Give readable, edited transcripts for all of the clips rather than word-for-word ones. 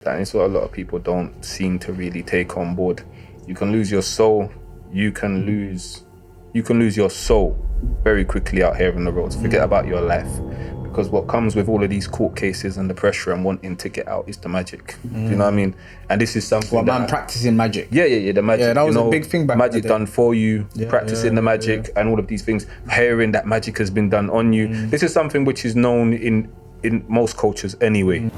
That is what a lot of people don't seem to really take on board. You can lose your soul. You can lose your soul very quickly out here on the roads. Forget about your life. Because what comes with all of these court cases and the pressure and wanting to get out is the magic. Do you know what I mean? And this is something Well, man, practicing magic. Yeah, the magic. Yeah, that was a big thing back magic then. done for you, practicing the magic and all of these things. Hearing that magic has been done on you. This is something which is known in most cultures anyway.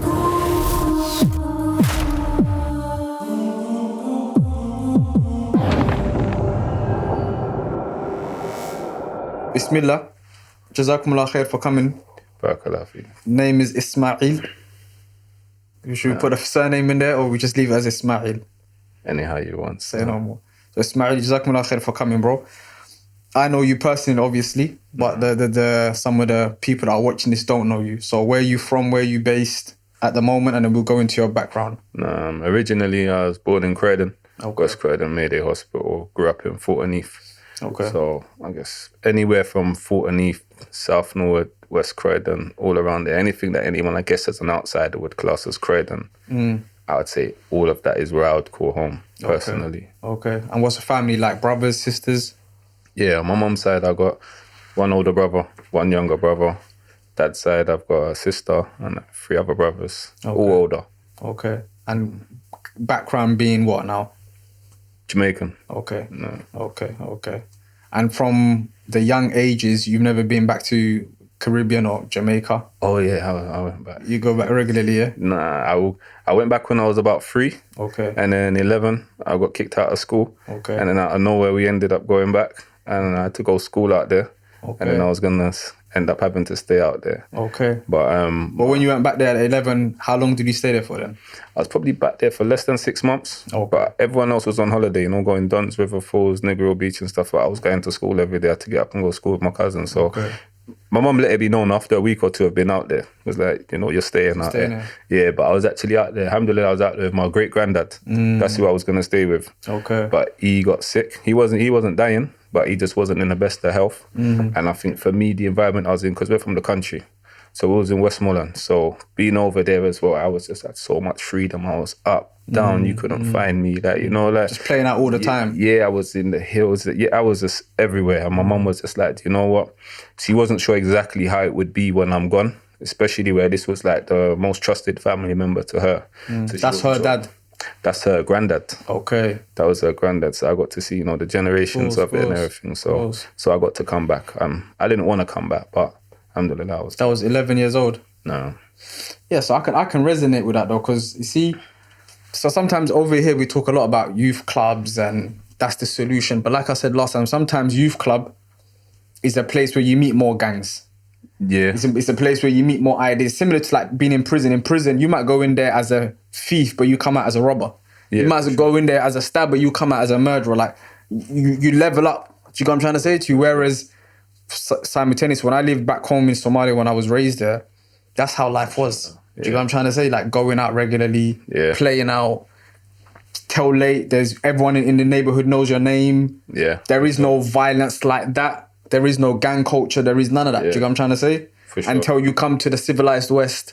Bismillah. Jazakumullah khair for coming. Barakallah fi. Name is Ismaeel. Should we put a surname in there or we just leave it as Ismaeel? Anyhow you want. Say no more. So Ismaeel, Jazakumullah khair for coming, bro. I know you personally, obviously, but the some of the people that are watching this don't know you. So where are you from? Where are you based at the moment? And then we'll go into your background. Originally, I was born in Croydon. Okay. West Croydon Mayday Hospital. Grew up in Fortaneath. Okay. So I guess anywhere from Fortaneath, South Norwood, West Croydon, all around there. Anything that anyone, I guess, as an outsider would class as Croydon, I would say all of that is where I would call home, personally. Okay. And what's the family like? Brothers, sisters? Yeah, on my mum's side, I got one older brother, one younger brother. Dad's side, I've got a sister and 3 other brothers, all older. Okay. And background being what now? Jamaican. Okay. No. Okay. And from the young ages, you've never been back to Caribbean or Jamaica? Oh, yeah, I went back. You go back regularly, yeah? Nah, I went back when I was about 3. Okay. And then 11, I got kicked out of school. Okay. And then out of nowhere, we ended up going back. And I had to go school out there. Okay. And then I was going to end up having to stay out there. Okay. But when you went back there at 11, how long did you stay there for then? I was probably back there for less than 6 months. Okay. But everyone else was on holiday, going Duns River Falls, Negro Beach and stuff. But I was going to school every day. I had to get up and go to school with my cousin. So my mum let it be known after a week or 2 of being out there. It was like, you're staying out there. Yeah, but I was actually out there. Alhamdulillah, I was out there with my great granddad. That's who I was going to stay with. Okay. But he got sick. He wasn't dying, but he just wasn't in the best of health. And I think for me, the environment I was in, because we're from the country, so we was in Westmoreland. So being over there as well, I was just had so much freedom. I was up, down, you couldn't find me. Just playing out all the time. Yeah, I was in the hills. Yeah, I was just everywhere. And my mum was just like, you know what? She wasn't sure exactly how it would be when I'm gone, especially where this was like the most trusted family member to her. So that's her dad? That's her granddad. Okay. That was her granddad. So I got to see, the generations of it and everything. So I got to come back. I didn't want to come back, but alhamdulillah, That was 11 years old? No. Yeah, so I can resonate with that though, because you see, so sometimes over here we talk a lot about youth clubs and that's the solution. But like I said last time, sometimes youth club is a place where you meet more gangs. Yeah. It's a place where you meet more ideas. Similar to like being in prison. In prison, you might go in there as a thief, but you come out as a robber. Yeah, you might as well go in there as a stabber, you come out as a murderer. Like, you level up. Do you know what I'm trying to say to you? Whereas simultaneously, when I lived back home in Somalia, when I was raised there, that's how life was. Do you know what I'm trying to say? Like going out regularly, playing out, till late. There's everyone in the neighborhood knows your name. Yeah. There is no violence like that. There is no gang culture. There is none of that. Do you know what I'm trying to say? For sure. Until you come to the civilized West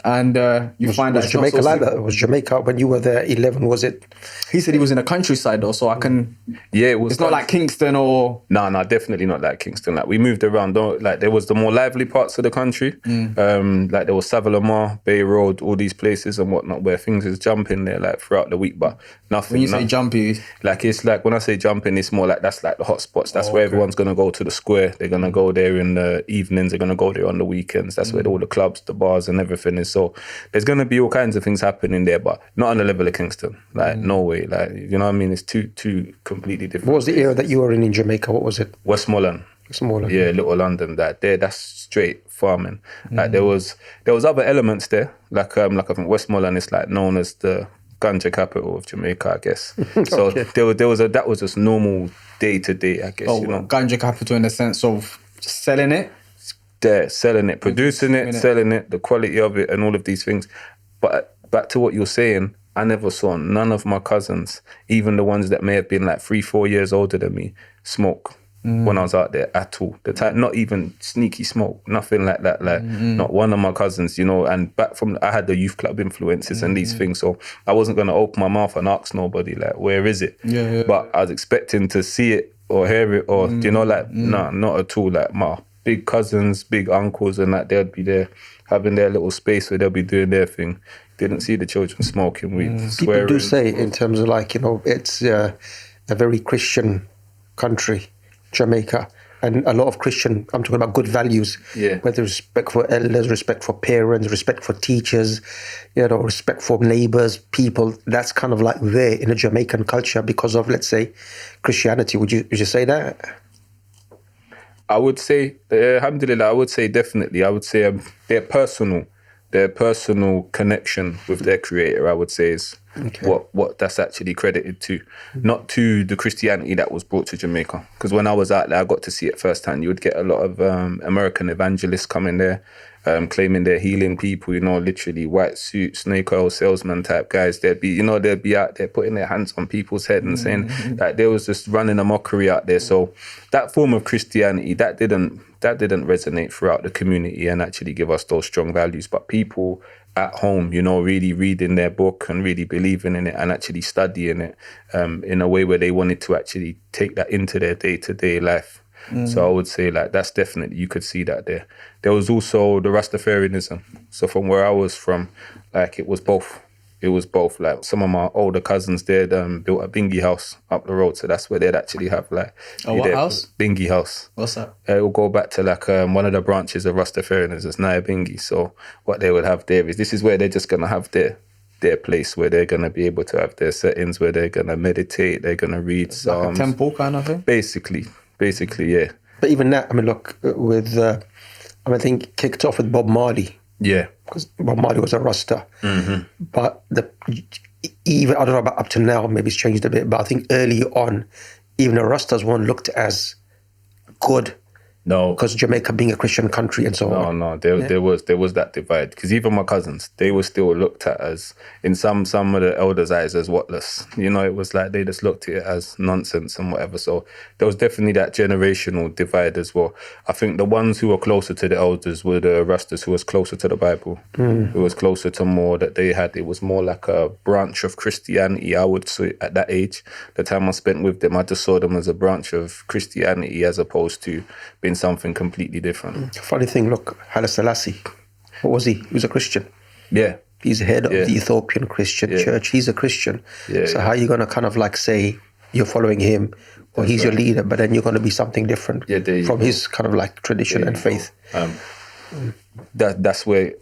and you find that Jamaica like that? Was Jamaica, when you were there, 11, was it? He said he was in the countryside though, so I can... Yeah, it was... It's not like Kingston or... No, definitely not like Kingston. Like, we moved around, like, there was the more lively parts of the country. Like, there was Savalomar, Bay Road, all these places and whatnot, where things is jumping there, like, throughout the week, but nothing... When you say jumpy... Like, it's like, when I say jumping, it's more like, that's like the hot spots. That's where everyone's going to go to the square. They're going to go there in the evenings. They're going to go there on the weekends. That's where all the clubs, the bars and everything is. So, there's going to be all kinds of things happening there, but not on the level of Kingston. Like, no way. Like, you know what I mean? It's two completely different. What was the era that you were in Jamaica? What was it? Westmoreland. Yeah, Little London. That's straight farming. Like, there was other elements there. Like I think Westmoreland is like known as the ganja capital of Jamaica, I guess. So that was just normal day to day, I guess. Ganja capital in the sense of just selling it. There, selling it, producing it, selling it, the quality of it, and all of these things. But back to what you're saying, I never saw none of my cousins, even the ones that may have been like 3-4 years older than me, smoke. when I was out there at all. The time, not even sneaky smoke, nothing like that. Like not one of my cousins, you know. And back from, I had the youth club influences and these things, so I wasn't gonna open my mouth and ask nobody like, where is it? But I was expecting to see it or hear it, or you know, like nah, not at all. Like my big cousins, big uncles, and that they'd be there having their little space where they'll be doing their thing. Didn't see the children smoking weed, People do swearing. say, in terms of like, you know, it's a very Christian country, Jamaica, and a lot of Christian, I'm talking about good values, whether respect for elders, respect for parents, respect for teachers, you know, respect for neighbors, people. That's kind of like there in a Jamaican culture because of, let's say, Christianity. Would you say that? I would say, alhamdulillah, I would say definitely. I would say their personal connection with their creator, I would say, is what that's actually credited to, not to the Christianity that was brought to Jamaica. Because when I was out there, I got to see it firsthand. You would get a lot of American evangelists coming there, claiming they're healing people, you know, literally white suit, snake oil salesman type guys. They'd be out there putting their hands on people's head and saying that they was just running a mockery out there. So that form of Christianity, that didn't resonate throughout the community and actually give us those strong values. But people at home, you know, really reading their book and really believing in it and actually studying it in a way where they wanted to actually take that into their day-to-day life. So I would say like that's definitely, you could see that there. There was also the Rastafarianism. So from where I was from, like it was both. It was both. Like some of my older cousins, they'd built a bingy house up the road. So that's where they'd actually have like... what house? Bingy house. What's that? It will go back to like one of the branches of Rastafarianism. It's Naya Bingy. So what they would have there is, this is where they're just going to have their place where they're going to be able to have their settings, where they're going to meditate, they're going to read psalms. Like a temple kind of thing? Basically, yeah. But even that, I mean, look, with, I think it kicked off with Bob Marley. Yeah. Because Bob Marley was a Rasta. But even, I don't know about up to now, maybe it's changed a bit, but I think early on, even the Rastas weren't looked as good. No. Because Jamaica being a Christian country and so on. No, there was that divide. Because even my cousins, they were still looked at as, in some of the elders' eyes, as whatless. You know, it was like they just looked at it as nonsense and whatever. So there was definitely that generational divide as well. I think the ones who were closer to the elders were the Rastas, who was closer to the Bible, who was closer to more that they had. It was more like a branch of Christianity, I would say, at that age. The time I spent with them, I just saw them as a branch of Christianity as opposed to being something completely different. Funny thing, look, Haile Selassie, what was he? He was a Christian. Yeah. He's head of the Ethiopian Christian church. He's a Christian. So how are you going to kind of like say you're following him or he's your leader, but then you're going to be something different from his kind of like tradition and faith? That's where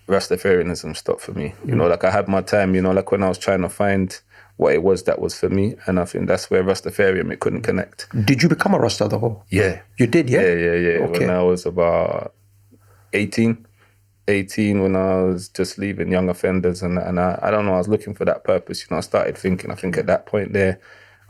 Rastafarianism stopped for me. You know, like I had my time, you know, like when I was trying to find what it was that was for me, and I think that's where Rastafarian, it couldn't connect. Did you become a Rasta though? Yeah. You did, yeah? Yeah. Okay. When I was about 18, when I was just leaving young offenders, and I don't know, I was looking for that purpose. You know, I started thinking, I think at that point there,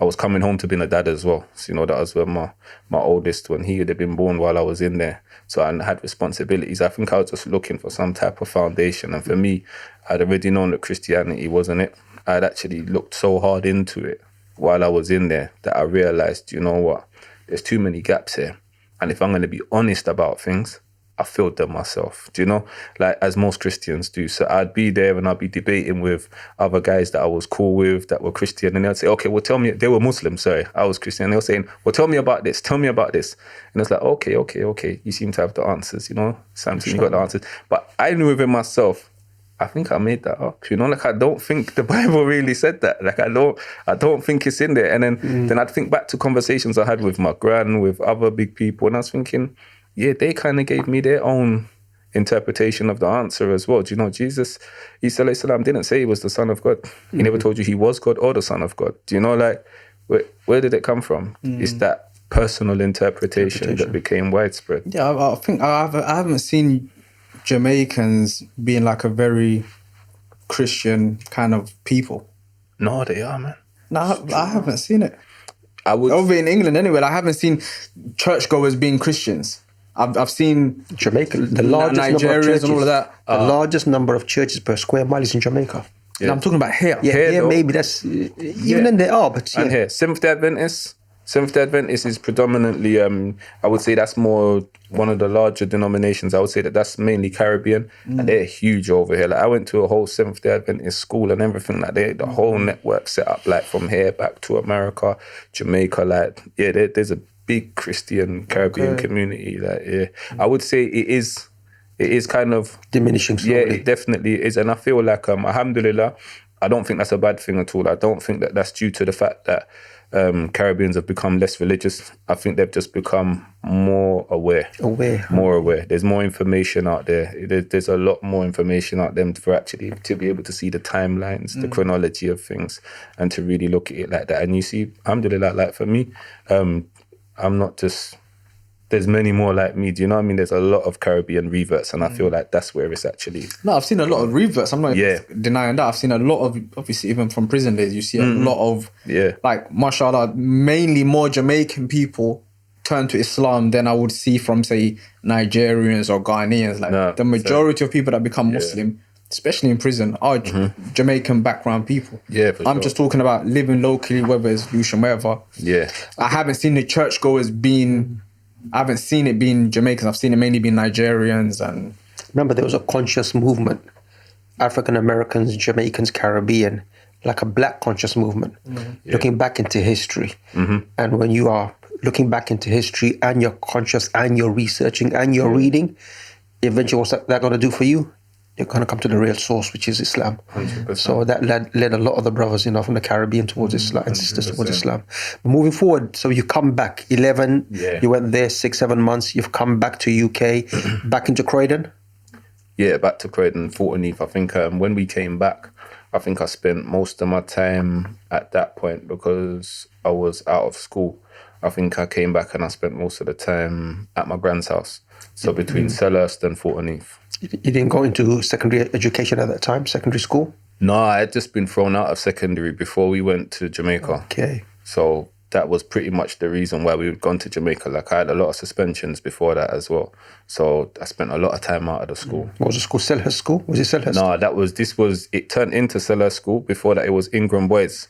I was coming home to being a dad as well. So, you know, that was when my oldest, when he had been born while I was in there. So I had responsibilities. I think I was just looking for some type of foundation. And for me, I'd already known that Christianity wasn't it. I'd actually looked so hard into it while I was in there that I realized, you know what, there's too many gaps here. And if I'm going to be honest about things, I filled them myself, do you know? Like, as most Christians do. So I'd be there and I'd be debating with other guys that I was cool with that were Christian. And they'd say, okay, well, tell me, they were Muslim, sorry, I was Christian. And they were saying, well, tell me about this. And it's like, okay. You seem to have the answers, you know? Samson, you got the answers. But I knew within myself, I think I made that up, you know, like I don't think the Bible really said that. Like I don't think it's in there. And then I'd think back to conversations I had with my gran, with other big people, and I was thinking, yeah, they kind of gave me their own interpretation of the answer as well. Do you know, Jesus, Isa alayhi salam, didn't say he was the Son of God. He never told you he was God or the Son of God. Do you know, like, where did it come from? It's that personal interpretation that became widespread. Yeah, I think I haven't seen Jamaicans being like a very Christian kind of people. No, they are, man. No, I haven't seen it. Over in England anyway, I haven't seen churchgoers being Christians. I've seen Jamaica, the largest Nigerians number of churches, and all of that. The largest number of churches per square mile is in Jamaica. Yeah. I'm talking about here. Yeah, here maybe that's even then there are, but and here, Seventh-day Adventists, Seventh-day Adventist is predominantly, I would say that's more one of the larger denominations. I would say that's mainly Caribbean, and they're huge over here. Like I went to a whole Seventh-day Adventist school and everything. Like the whole network set up, like from here back to America, Jamaica. Like there's a big Christian Caribbean community. Like I would say it is kind of diminishing slowly. Yeah, it definitely is, and I feel like alhamdulillah, I don't think that's a bad thing at all. I don't think that that's due to the fact that Caribbeans have become less religious. I think they've just become more aware. More aware. There's more information out there. There's a lot more information out there for actually to be able to see the timelines, the chronology of things, and to really look at it like that. And you see, alhamdulillah, like for me, I'm not just... There's many more like me. Do you know what I mean? There's a lot of Caribbean reverts, and I feel like that's where it's actually... No, I've seen a lot of reverts. I'm not denying that. I've seen a lot of, obviously, even from prison days, you see a lot of, like, mashallah, mainly more Jamaican people turn to Islam than I would see from, say, Nigerians or Ghanaians. Like, the majority of people that become Muslim, especially in prison, are Jamaican background people. Yeah, for I'm just talking about living locally, whether it's Lucian, wherever. Yeah. I haven't seen the churchgoers being... I haven't seen it being Jamaicans. I've seen it mainly being Nigerians. And remember, there was a conscious movement, African Americans, Jamaicans, Caribbean, like a black conscious movement, looking back into history. And when you are looking back into history and you're conscious and you're researching and you're reading, eventually what's that going to do for you? You're going to come to the real source, which is Islam. 100%. So that led a lot of the brothers, from the Caribbean towards Islam and sisters towards Islam. But moving forward, so you come back, 11, you went there 6-7 months, you've come back to UK, back into Croydon? Yeah, back to Croydon, Fortineath. I think when we came back, I think I spent most of my time at that point because I was out of school. I think I came back and I spent most of the time at my grand's house. So between Selhurst and Fortineath. You didn't go into secondary education at that time, secondary school? No, I had just been thrown out of secondary before we went to Jamaica. Okay. So that was pretty much the reason why we had gone to Jamaica. Like I had a lot of suspensions before that as well. So I spent a lot of time out of the school. What was the school? Selhurst School? Was it Selhurst? No, it turned into Selhurst School. Before that, it was Ingram Boys.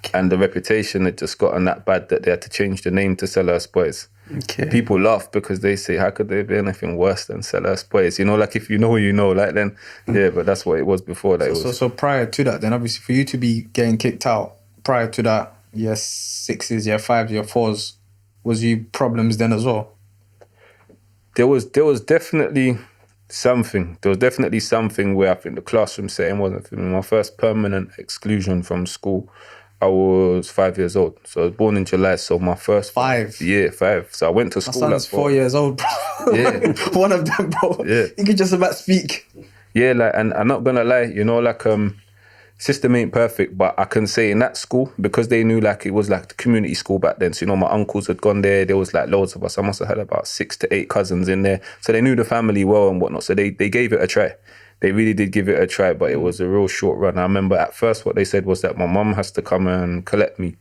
Okay. And the reputation had just gotten that bad that they had to change the name to Selhurst Boys. Okay. People laugh because they say, how could there be anything worse than Selhurst Boys? Like if you know, like then, but that's what it was before that. So prior to that, then obviously for you to be getting kicked out, prior to that, year 6s, year 5s, year 4s, was you problems then as well? There was definitely something. There was definitely something where I think the classroom setting wasn't for me. My first permanent exclusion from school, I was 5 years old. So I was born in July. So my first 5. Yeah, 5. So I went to school. My son's 4 years old, bro. Yeah. One of them, bro. Yeah. You can just about speak. Yeah, and I'm not gonna lie, system ain't perfect, but I can say in that school, because they knew it was the community school back then. So, my uncles had gone there. There was loads of us. I must have had about 6 to 8 cousins in there. So they knew the family well and whatnot. So they gave it a try. They really did give it a try, but it was a real short run. I remember at first what they said was that my mum has to come and collect me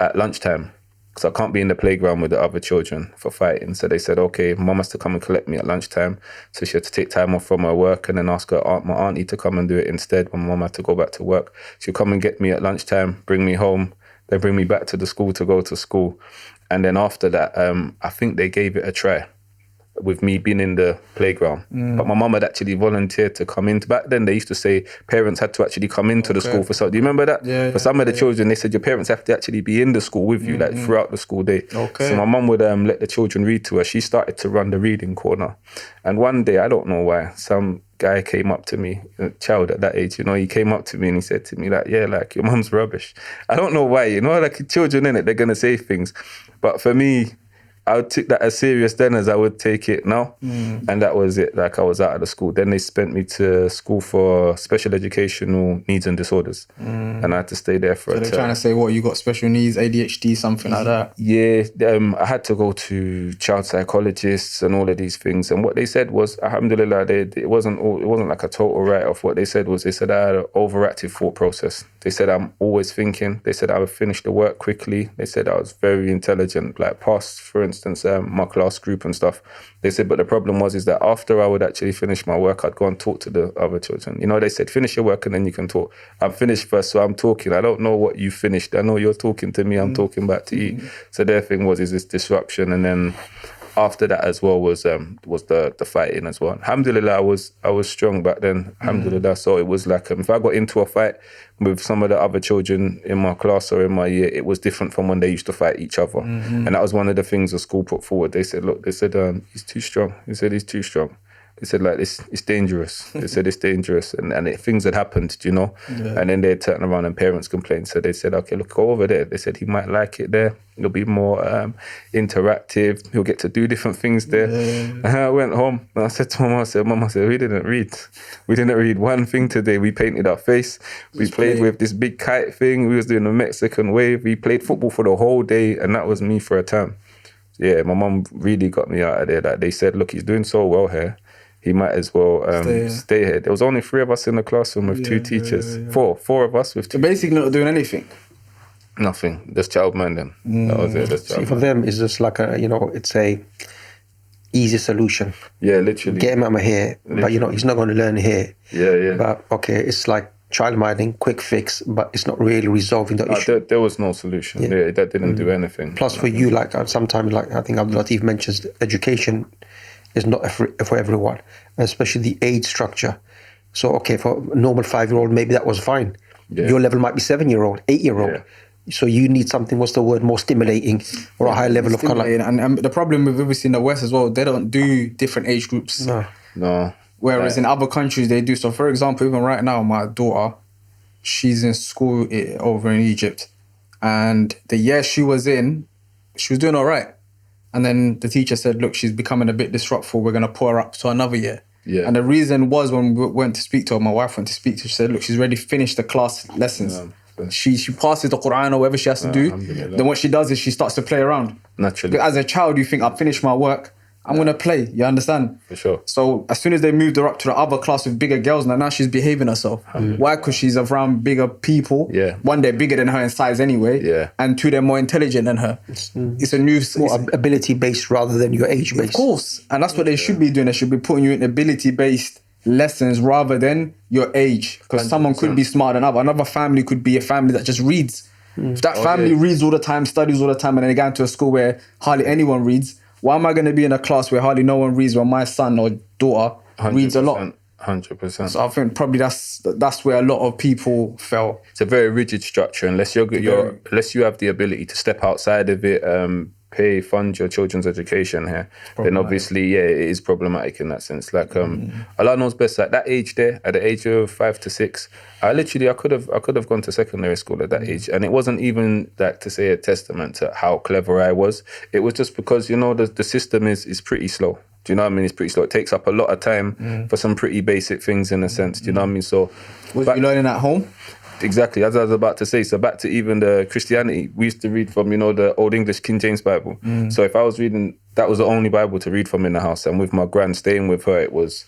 at lunchtime because I can't be in the playground with the other children for fighting. So they said, okay, mum has to come and collect me at lunchtime. So she had to take time off from her work and then ask my auntie to come and do it instead when mum had to go back to work. She'll come and get me at lunchtime, bring me home. They bring me back to the school to go to school. And then after that, I think they gave it a try with me being in the playground. But my mum had actually volunteered to come in. Back then, they used to say parents had to actually come into the school for something. Do you remember that? Yeah, for some of the children, they said your parents have to actually be in the school with you, throughout the school day. Okay. So my mum would let the children read to her. She started to run the reading corner. And one day, I don't know why, some guy came up to me, a child at that age, he came up to me and he said to me your mum's rubbish. I don't know why, children in it, they're going to say things. But for me, I would take that as serious then as I would take it now. And that was it. I was out of the school. Then they sent me to school for special educational needs and disorders. And I had to stay there for a term. So they're trying to say, what, you got special needs, ADHD, something like that? Yeah, I had to go to child psychologists and all of these things. And what they said was, alhamdulillah, it wasn't like a total write-off. What they said was, I had an overactive thought process. They said I'm always thinking. They said I would finish the work quickly. They said I was very intelligent, passed, for instance, my class group and stuff. They said, but the problem is that after I would actually finish my work, I'd go and talk to the other children. You know, they said, finish your work and then you can talk. I'm finished first, so I'm talking. I don't know what you finished. I know you're talking to me. I'm talking back to you. So their thing is this disruption. And then after that as well was the fighting as well. Alhamdulillah, I was strong back then. Alhamdulillah. So it was like if I got into a fight with some of the other children in my class or in my year, it was different from when they used to fight each other. And that was one of the things the school put forward. They said, look, he's too strong. He said he's too strong. They said, like, it's dangerous. They said it's dangerous. And things had happened, you know? Yeah. And then they'd turn around and parents complained. So they said, okay, look, go over there. They said he might like it there. It'll be more interactive. He'll get to do different things there. Yeah. And I went home and I said to Mama, we didn't read. We didn't read one thing today. We painted our face. We played with this big kite thing. We was doing a Mexican wave. We played football for the whole day. And that was me for a time. Yeah, my mum really got me out of there. Like, they said, look, he's doing so well here. He might as well stay here. There was only 3 of us in the classroom with 2 teachers. Yeah. Four of us with 2. So basically not doing anything? Nothing. Just child minding. That was it. See, for them, it's just like it's a easy solution. Yeah, literally. Get him out of here. Literally. But, he's not going to learn here. Yeah. But, okay, it's like child minding, quick fix, but it's not really resolving the issue. There was no solution. Yeah, that didn't do anything. Plus, for you, like, sometimes, like, I think Abdul Latif mentions, education is not for everyone, especially the age structure. So, okay, for a normal 5-year-old, maybe that was fine. Yeah. Your level might be 7-year-old, 8-year-old. Yeah. So you need something, what's the word, more stimulating or a higher level of colour. And the problem with obviously in the West as well, they don't do different age groups. No. Whereas in other countries, they do. So, for example, even right now, my daughter, she's in school over in Egypt. And the year she was doing all right. And then the teacher said, look, she's becoming a bit disruptful. We're going to put her up to another year. Yeah. And the reason was when we went to speak to her, my wife went to speak to her, she said, look, she's already finished the class lessons. Yeah. She passes the Quran or whatever she has to do. Then what she does is she starts to play around. Naturally. But as a child, you think, I've finished my work. I'm going to play. You understand? For sure. So as soon as they moved her up to the other class with bigger girls, now she's behaving herself. Why? Because she's around bigger people. Yeah. 1, they're bigger than her in size anyway. Yeah. And 2, they're more intelligent than her. It's a new... more ability-based rather than your age-based. Of course. And that's what they should be doing. They should be putting you in ability-based lessons rather than your age. Because someone could be smarter than another family could be a family that just reads. If that family reads all the time, studies all the time, and then they go into a school where hardly anyone reads, why am I going to be in a class where hardly no one reads when my son or daughter reads a lot? 100%. So I think probably that's where a lot of people fell. It's a very rigid structure unless unless you have the ability to step outside of it, fund your children's education here. Then obviously, it is problematic in that sense. Like Allah knows best. Like that age there, at the age of 5 to 6, I could have gone to secondary school at that age, and it wasn't even like to say a testament to how clever I was. It was just because the system is pretty slow. Do you know what I mean? It's pretty slow. It takes up a lot of time for some pretty basic things in a sense. Do you know what I mean? So, was you learning at home? Exactly, as I was about to say. So back to even the Christianity, we used to read from, the Old English King James Bible. So if I was reading, that was the only Bible to read from in the house. And with my gran, staying with her, it was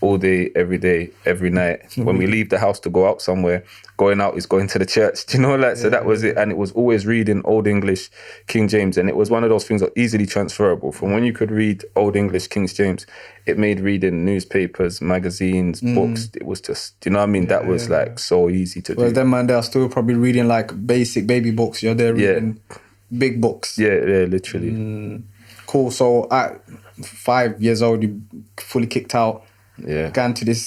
all day, every day, every night. When we leave the house to go out somewhere, going out is going to the church. Do you know, like, so that was it. And it was always reading Old English King James. And it was one of those things that are easily transferable. From when you could read Old English King James, it made reading newspapers, magazines, books. It was just, do you know what I mean? That was like so easy to do. Well, then, man, they're still probably reading like basic baby books. You're there reading big books. Yeah, literally. Cool. So at 5 years old, you fully kicked out. Yeah. Gone to this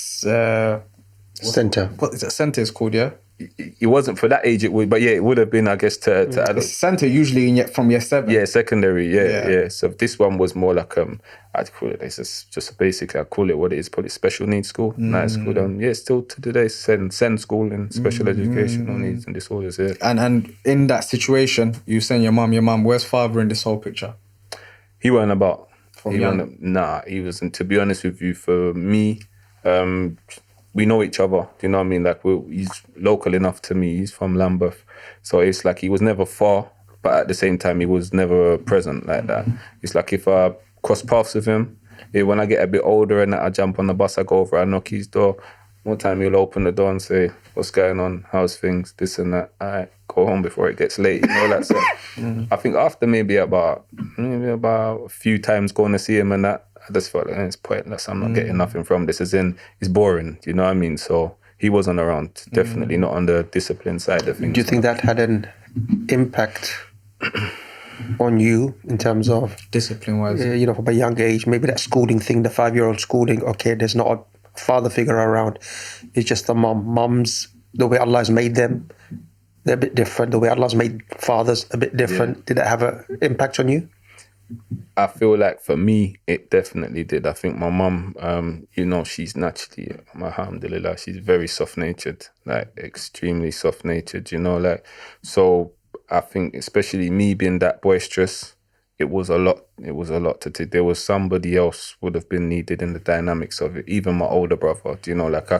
centre. What is it? Centre is called, yeah? It wasn't for that age, it would, but it would have been, I guess, to adults. Centre usually from year 7. Yeah, secondary, yeah. So this one was more like, I'd call it, it's just basically, I call it what it is, probably special needs school, night school. Still to today, send school and special educational needs and disorders, And in that situation, you saying your mum, where's father in this whole picture? He weren't about. He wasn't. To be honest with you, for me, we know each other. Do you know what I mean? Like, he's local enough to me. He's from Lambeth. So it's like he was never far, but at the same time, he was never present like that. It's like if I cross paths with him, when I get a bit older and I jump on the bus, I go over, I knock his door. One time he'll open the door and say, what's going on? How's things? This and that. All right, go home before it gets late, you know, like, so I think after maybe about a few times going to see him and that, I just felt like, it's pointless, I'm not getting nothing from this, as in, it's boring, you know what I mean? So he wasn't around, definitely not on the discipline side of things. Do you think that had an impact on you in terms of discipline-wise? You know, from a young age, maybe that schooling thing, the 5-year-old schooling, okay, there's not a father figure around, it's just the mom. Mums, the way Allah has made them, they're a bit different. The way Allah has made fathers, a bit different. Did that have an impact on you? I feel like for me, it definitely did. I think my mum, you know, she's naturally, alhamdulillah, she's very soft-natured, like extremely soft-natured, you know, like, so I think especially me being that boisterous, it was a lot to take. There was somebody else would have been needed in the dynamics of it, even my older brother, you know, like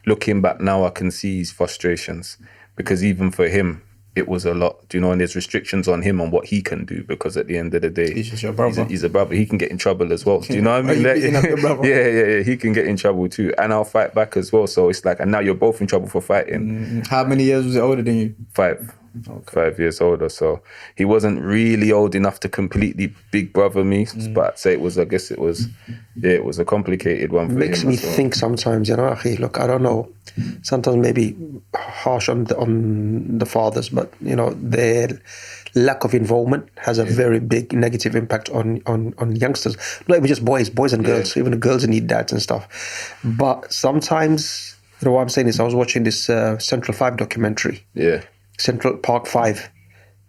looking back now, I can see his frustrations, because even for him, it was a lot, you know, and there's restrictions on him on what he can do, because at the end of the day, he's just your brother. He's a brother. He can get in trouble as well. Do you know what I mean? Like, your brother? Yeah. He can get in trouble too, and I'll fight back as well. So it's like, and now you're both in trouble for fighting. How many years was he older than you? 5. Okay. 5 years older, so he wasn't really old enough to completely big brother me, but I'd say it was a complicated one for him. Makes me think sometimes, you know, akhi, look, I don't know, sometimes maybe harsh on the fathers, but you know, their lack of involvement has a very big negative impact on youngsters. Not even just boys and girls, even the girls need dads and stuff. But sometimes, you know, what I'm saying is, I was watching this Central 5 documentary. Yeah. Central Park 5.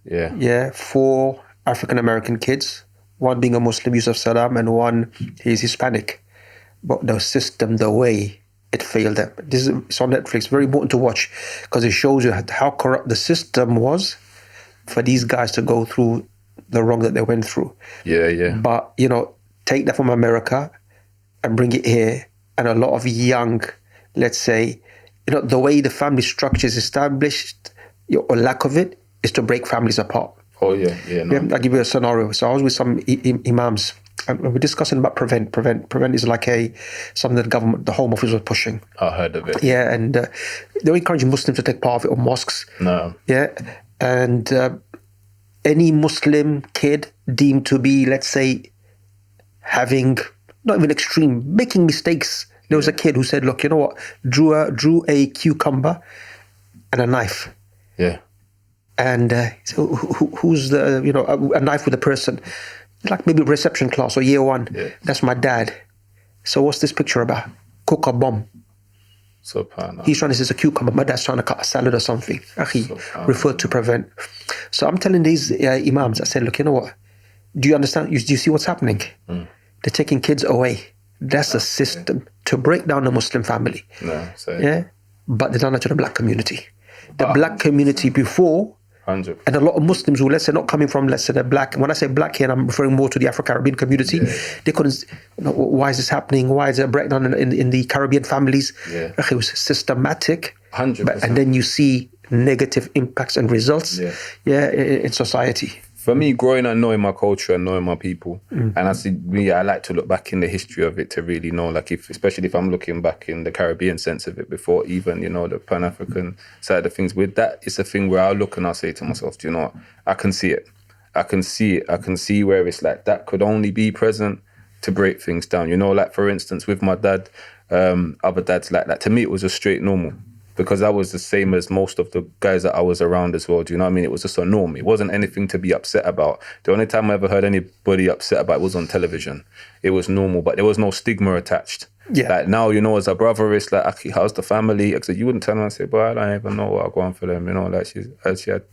Yeah. 4 African American kids, one being a Muslim, Yusuf Salam, and one he's Hispanic. But the system, the way it failed them. It's on Netflix. Very important to watch, because it shows you how corrupt the system was for these guys to go through the wrong that they went through. Yeah. But you know, take that from America and bring it here, and a lot of young, let's say, you know, the way the family structure is established, or lack of it, is to break families apart. Oh yeah. No. I'll give you a scenario. So I was with some imams, and we're discussing about prevent. Prevent is like something that the government, the Home Office was pushing. I heard of it. Yeah, and they were encouraging Muslims to take part of it, or mosques. No. Yeah, and any Muslim kid deemed to be, let's say, having, not even extreme, making mistakes. There was a kid who said, look, you know what, drew a cucumber and a knife. Yeah. And so who's the, you know, a knife with a person, like maybe reception class or year 1. Yeah. That's my dad. So what's this picture about? Cook a bomb. He's trying to say it's a cucumber. My dad's trying to cut a salad or something. Referred to prevent. So I'm telling these imams, I said, look, you know what? Do you understand? Do you see what's happening? They're taking kids away. That's a system to break down the Muslim family. No, yeah, but they've done it to the black community. The black community before, 100%. And a lot of Muslims who, let's say, not coming from, let's say, the black, when I say black here, and I'm referring more to the Afro-Caribbean community, they couldn't, you know, why is this happening? Why is there a breakdown in the Caribbean families? It was systematic. 100%. And then you see negative impacts and results in society. For me, growing and knowing my culture and knowing my people, and I like to look back in the history of it to really know, like, especially if I'm looking back in the Caribbean sense of it before even, you know, the Pan-African side of things. With that, it's a thing where I'll look and I'll say to myself, do you know what? I can see it. I can see where it's like that could only be present to break things down. You know, like, for instance, with my dad, other dads like that. To me, it was just straight normal. Because I was the same as most of the guys that I was around as well. Do you know what I mean? It was just a norm. It wasn't anything to be upset about. The only time I ever heard anybody upset about it was on television. It was normal, but there was no stigma attached. Yeah. Like now, you know, as a brother, it's like, okay, how's the family? Because you wouldn't tell them and say, boy, I don't even know what I'm going for them. You know, like she had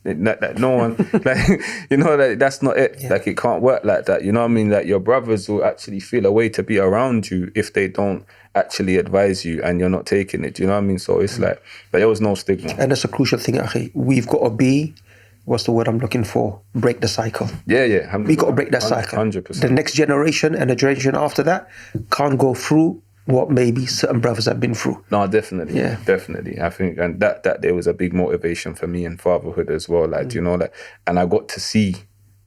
no one, like, you know, like, that's not it. Like, it can't work like that. You know what I mean? Like, your brothers will actually feel a way to be around you if they don't actually advise you and you're not taking it. Do you know what I mean? So it's like, but there was no stigma. And that's a crucial thing, Akhi. We've got to be, what's the word I'm looking for? Break the cycle. Yeah. We've got to break that cycle. 100%. The next generation and the generation after that can't go through what maybe certain brothers have been through. No, definitely. Yeah. Definitely. I think, and that there was a big motivation for me in fatherhood as well. Like, you know, like, and I got to see,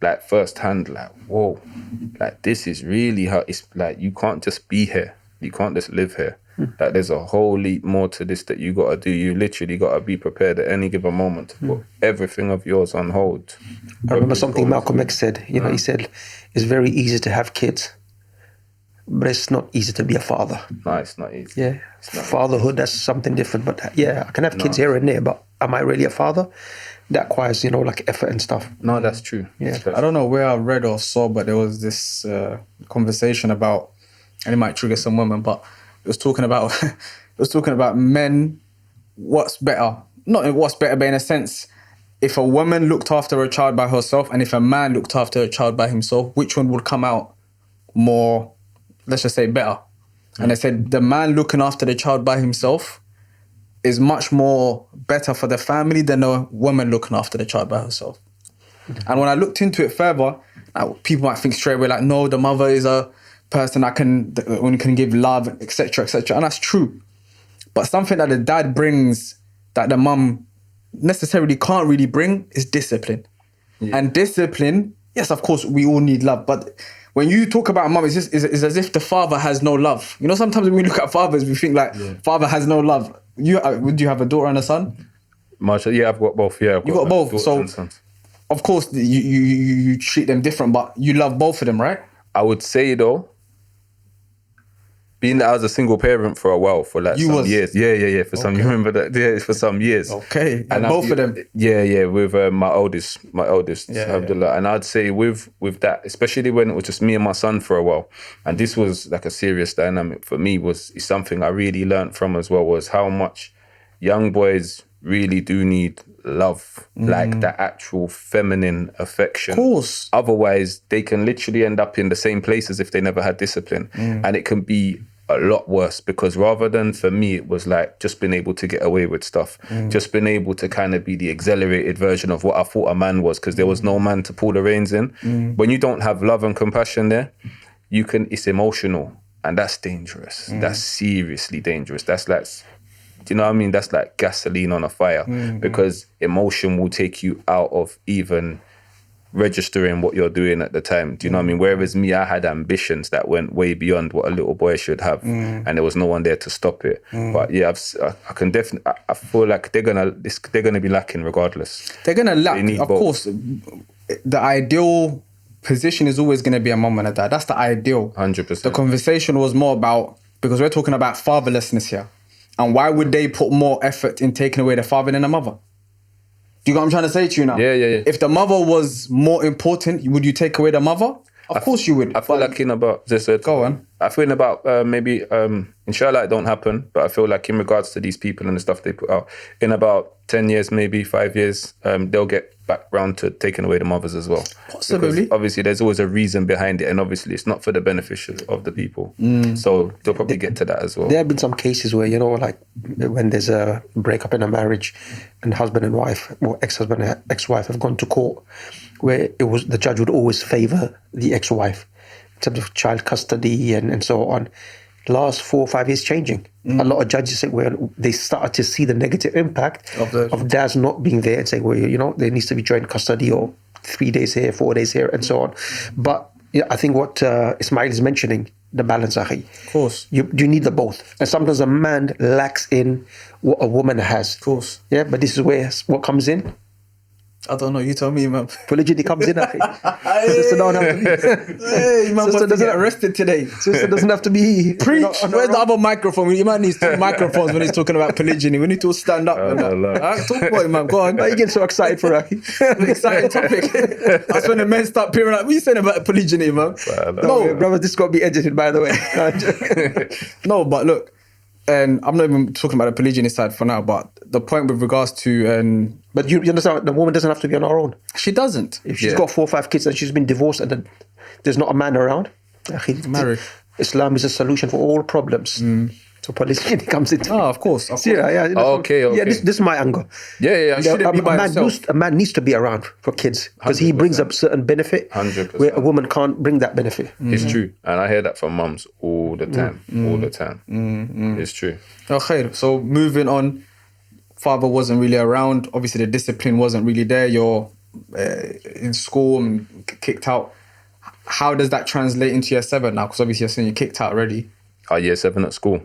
like, firsthand, like, whoa, like, this is really how it's like, you can't just be here. You can't just live here. That there's a whole leap more to this that you got to do. You literally got to be prepared at any given moment to put everything of yours on hold. I remember something Malcolm X said. You know, he said, "It's very easy to have kids, but it's not easy to be a father." No, it's not easy. Yeah, fatherhood, that's something different. But yeah, I can have kids here and there, but am I really a father? That requires, like effort and stuff. No, that's true. Yeah. I don't know where I read or saw, but there was this conversation about, and it might trigger some women, but it was talking about men. What's better? Not what's better, but in a sense, if a woman looked after a child by herself and if a man looked after a child by himself, which one would come out more, let's just say, better? And they said the man looking after the child by himself is much more better for the family than a woman looking after the child by herself. And when I looked into it further, people might think straight away like, no, the mother is a person that can give love, etc., etc. And that's true. But something that the dad brings that the mum necessarily can't really bring is discipline. Yeah. And discipline, yes, of course, we all need love. But when you talk about mum, it's as if the father has no love. Sometimes when we look at fathers, we think like father has no love. Would you have a daughter and a son? Yeah, I've got both. Yeah, you got both. So, of course, you treat them different, but you love both of them, right? I would say though, being that I was a single parent for a while, for like some years. Yeah. For some, you remember that? Yeah, for some years. Okay. And both of them. Yeah. With my oldest, Abdullah. And I'd say with that, especially when it was just me and my son for a while, and this was like a serious dynamic for me. Is something I really learned from as well, was how much young boys really do need love, like that actual feminine affection. Of course. Otherwise, they can literally end up in the same places if they never had discipline. And it can be a lot worse, because rather than, for me, it was like just being able to get away with stuff, just being able to kind of be the accelerated version of what I thought a man was, because there was no man to pull the reins in. When you don't have love and compassion there, it's emotional, and that's dangerous. That's seriously dangerous. That's like, do you know what I mean? That's like gasoline on a fire, because emotion will take you out of even registering what you're doing at the time. Do you know what I mean? Whereas me, I had ambitions that went way beyond what a little boy should have, and there was no one there to stop it. But yeah, I can definitely. I feel like they're gonna be lacking regardless. They're gonna lack. Of course, the ideal position is always gonna be a mum and a dad. That's the ideal. 100%. The conversation was more about, because we're talking about fatherlessness here. And why would they put more effort in taking away the father than the mother? Do you know what I'm trying to say to you now? Yeah. If the mother was more important, would you take away the mother? Of course you would. I feel like go on. I feel about maybe, inshallah it don't happen, but I feel like in regards to these people and the stuff they put out, in about 10 years, maybe 5 years, they'll get back round to taking away the mothers as well. Possibly. Because obviously there's always a reason behind it, and obviously it's not for the benefit of the people. So they'll probably get to that as well. There have been some cases where, like when there's a breakup in a marriage and husband and wife, or ex-husband and ex-wife have gone to court, where the judge would always favour the ex-wife in terms of child custody and so on. Last 4 or 5 years changing. A lot of judges say where they started to see the negative impact of dads not being there, and say, well, there needs to be joint custody, or 3 days here, 4 days here, and so on. But I think what Ismaeel is mentioning, the balance, Akhi. Of course. You need the both. And sometimes a man lacks in what a woman has. Of course. Yeah, but this is where what comes in. I don't know, you tell me, man. Polygyny comes in, Akhi. Sister don't have to be. Hey, man, sister doesn't get arrested today. Sister doesn't have to be. Preach. Where's the other microphone? You might need 2 microphones when he's talking about polygyny. We need to stand up. Talk about it, man. Go on. Why are you getting so excited for Akhi? Exciting topic. That's when the men start peering like, what are you saying about polygyny, man? No, brother, this got to be edited, by the way. No, but look, and I'm not even talking about the polygyny side for now, but the point with regards to... but you understand, the woman doesn't have to be on her own. She doesn't. If she's got 4 or 5 kids and she's been divorced and then there's not a man around, marry. Islam is a solution for all problems. So polygyny comes into of course. Yeah. Okay. Yeah, this is my angle. Yeah. A man needs to be around for kids, because he brings up certain benefit 100%. where a woman can't bring that benefit. It's true. And I hear that from mums all the time. All the time. It's true. Okay, so moving on. Father wasn't really around. Obviously, the discipline wasn't really there. You're in school and kicked out. How does that translate into year 7 now? Because obviously you're saying you're kicked out already. Year 7 at school.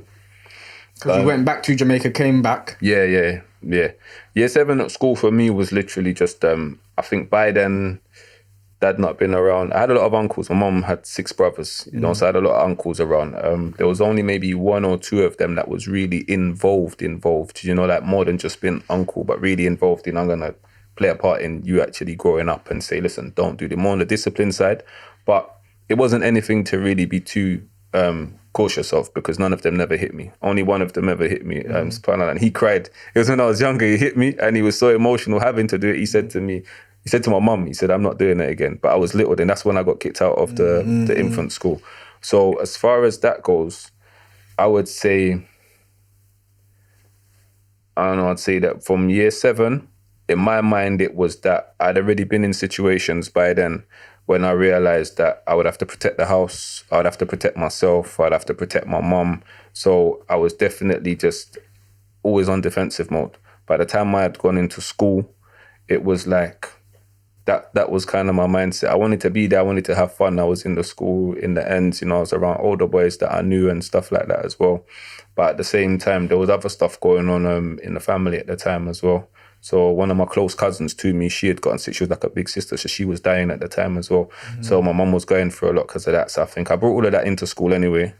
Because you went back to Jamaica, came back. Yeah. Year 7 at school for me was literally just, I think by then, Dad not been around. I had a lot of uncles. My mom had 6 brothers, you know, so I had a lot of uncles around. There was only maybe 1 or 2 of them that was really involved, you know, like more than just being uncle, but really involved in, I'm going to play a part in you actually growing up and say, listen, don't do the more on the discipline side. But it wasn't anything to really be too cautious of, because none of them never hit me. Only one of them ever hit me, and he cried. It was when I was younger, he hit me and he was so emotional having to do it. He said to my mum, he said, I'm not doing it again. But I was little then. That's when I got kicked out of the infant school. So as far as that goes, I would say, I'd say that from year 7, in my mind, it was that I'd already been in situations by then when I realized that I would have to protect the house, I would have to protect myself, I'd have to protect my mum. So I was definitely just always on defensive mode. By the time I had gone into school, it was like, that was kind of my mindset. I wanted to be there. I wanted to have fun. I was in the school in the ends, you know, I was around older boys that I knew and stuff like that as well. But at the same time, there was other stuff going on in the family at the time as well. So one of my close cousins to me, she had gotten sick. She was like a big sister, so she was dying at the time as well. So my mum was going through a lot because of that. So I think I brought all of that into school anyway.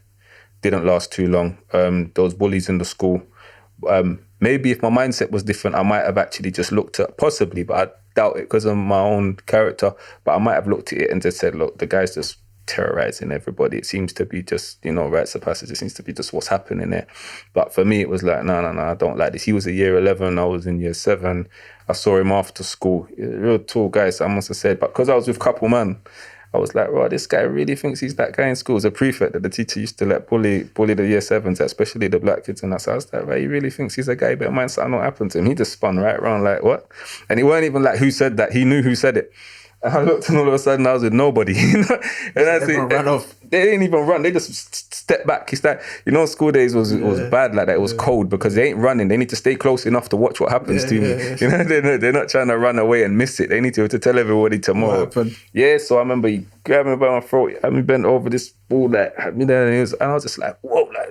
Didn't last too long. There was bullies in the school. Maybe if my mindset was different, I might have actually just looked at, possibly, but I doubt it because of my own character, but I might have looked at it and just said, look, the guy's just terrorizing everybody. It seems to be just, you know, rites of passage. It seems to be just what's happening there. But for me, it was like, no, I don't like this. He was a year 11, I was in year 7. I saw him after school. Real tall guy, so I must have said, but because I was with couple man, I was like, right, this guy really thinks he's that guy in school. It was a prefect that the teacher used to let bully the year 7s, especially the black kids and that. So I was like, right, he really thinks he's a guy, but mine something not happened to him. He just spun right around like, what? And it weren't even like who said that. He knew who said it. And I looked and all of a sudden I was with nobody. You know? And Everyone ran off. They didn't even run. They just stepped back. It's like, you know, school days was bad like that. It was cold because they ain't running. They need to stay close enough to watch what happens to me. You know, they're not trying to run away and miss it. They need to tell everybody tomorrow. Yeah, so I remember he grabbed me by my throat, had me bent over this ball, like, had me there, and I was just like, whoa, like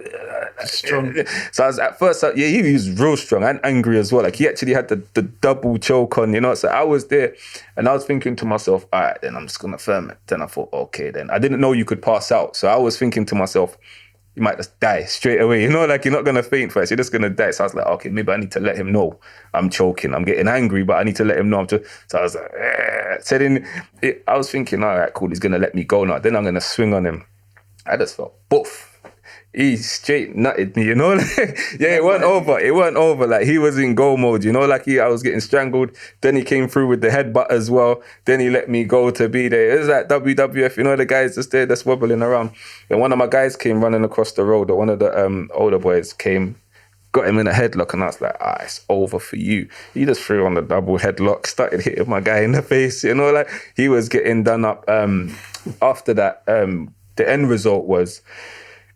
strong. So I was at first, he was real strong and angry as well. Like he actually had the double choke on, you know. So I was there and I was thinking to myself, all right, then I'm just gonna firm it. Then I thought, okay, then I didn't know you could pass out. So I was thinking to myself, you might just die straight away. You know, like you're not gonna faint first, you're just gonna die. So I was like, okay, maybe I need to let him know I'm choking. I'm getting angry, but I need to let him know. So I was like, I was thinking, all right, cool, he's gonna let me go now. Then I'm gonna swing on him. I just felt boof. He straight nutted me, you know? Yeah, it weren't over. Like he was in go mode, you know? Like I was getting strangled. Then he came through with the headbutt as well. Then he let me go to be there. It was like WWF, you know, the guys just there, just wobbling around. Then one of my guys came running across the road, or one of the older boys came, got him in a headlock, and I was like, it's over for you. He just threw on the double headlock, started hitting my guy in the face, you know? Like he was getting done up. After that, the end result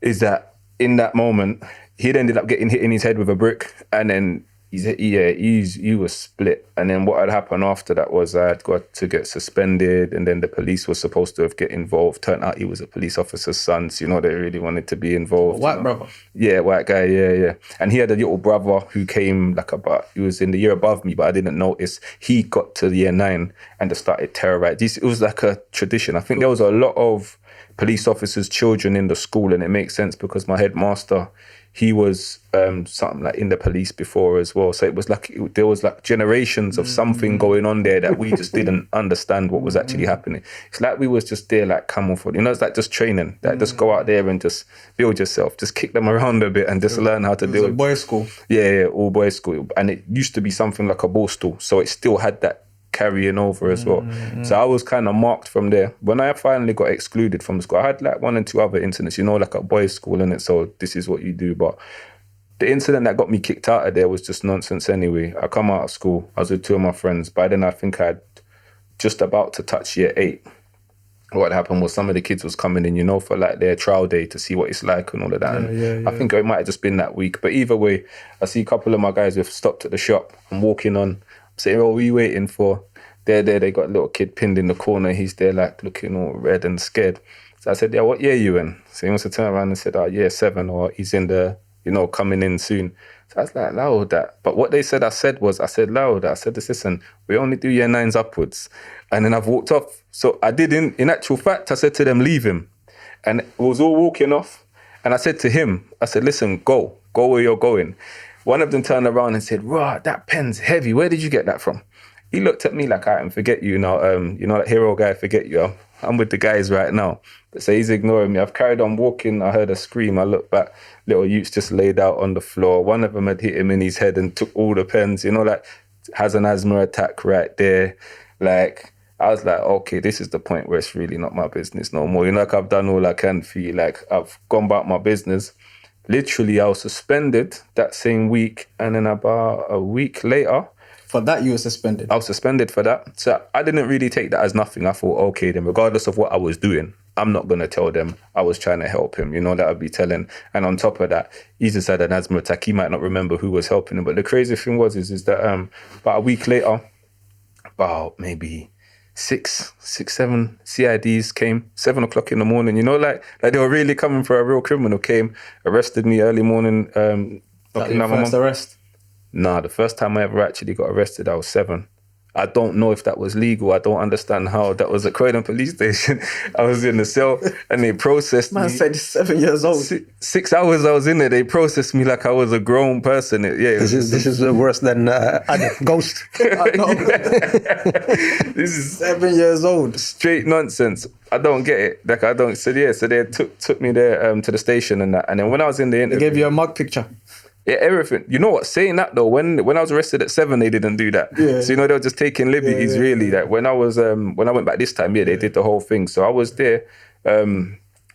is that in that moment, he'd ended up getting hit in his head with a brick, and then he was split. And then what had happened after that was I had got to get suspended, and then the police was supposed to get involved. Turned out he was a police officer's son, so, you know, they really wanted to be involved. White brother? Yeah, white guy, yeah. And he had a little brother who came he was in the year above me, but I didn't notice. He got to the year 9 and just started terrorizing. It was like a tradition. I think there was a lot of police officers' children in the school, and it makes sense because my headmaster, he was something like in the police before as well. So it was like there was like generations of something going on there that we just didn't understand what was actually happening. It's like we was just there like camouflage, you know. It's like just training, like just go out there and just build yourself, just kick them around a bit and just learn how to deal. It was a boys' school. Yeah, all boys' school, and it used to be something like a ball stool, so it still had that carrying over as well. So I was kind of marked from there. When I finally got excluded from school, I had like 1 and 2 other incidents, you know, like a boys' school, innit? So this is what you do. But the incident that got me kicked out of there was just nonsense anyway. I come out of school, I was with 2 of my friends. By then I think I'd just about to touch year 8. What happened was some of the kids was coming in, you know, for like their trial day to see what it's like and all of that. I think it might have just been that week. But either way, I see a couple of my guys who've stopped at the shop. I'm walking on, saying, what are you waiting for? There, they got a little kid pinned in the corner. He's there like looking all red and scared. So I said, yeah, what year are you in? So he must have turned around and said, year 7, or he's in the coming in soon. So I was like, loud that. But what they said I said, loud. I said, listen, we only do year 9s upwards. And then I've walked off. So I didn't, in actual fact, I said to them, leave him. And we was all walking off. And I said to him, I said, listen, go where you're going. One of them turned around and said, "Rah, that pen's heavy. Where did you get that from?" He looked at me like, I didn't forget you now. That hero guy, forget you. I'm with the guys right now. So he's ignoring me. I've carried on walking. I heard a scream. I looked back. Little youths just laid out on the floor. One of them had hit him in his head and took all the pens, has an asthma attack right there. Like, I was like, okay, this is the point where it's really not my business no more. I've done all I can for you. Like, I've gone about my business. Literally, I was suspended that same week. And then about a week later... For that, you were suspended? I was suspended for that. So I didn't really take that as nothing. I thought, okay, then regardless of what I was doing, I'm not going to tell them I was trying to help him. That I'd be telling. And on top of that, he just had an asthma attack. He might not remember who was helping him. But the crazy thing was that about a week later, about maybe 6, 7 CIDs came, 7 o'clock in the morning, like they were really coming for a real criminal, came, arrested me early morning. That your first arrest? Nah, the first time I ever actually got arrested, I was 7. I don't know if that was legal. I don't understand how. That was at Croydon police station. I was in the cell and they processed me. Man said 7 years old. 6 hours I was in there. They processed me like I was a grown person. This is worse than Ghost. I know. This is 7 years old. Straight nonsense. I don't get it. Like, I don't. So they took me there to the station and that. And then when I was in the interview, they gave you a mug picture. Yeah, everything. You know what? Saying that though, when I was arrested at 7, they didn't do that. Yeah. So they were just taking liberties. Really. Like when I went back this time, they did the whole thing. So I was there,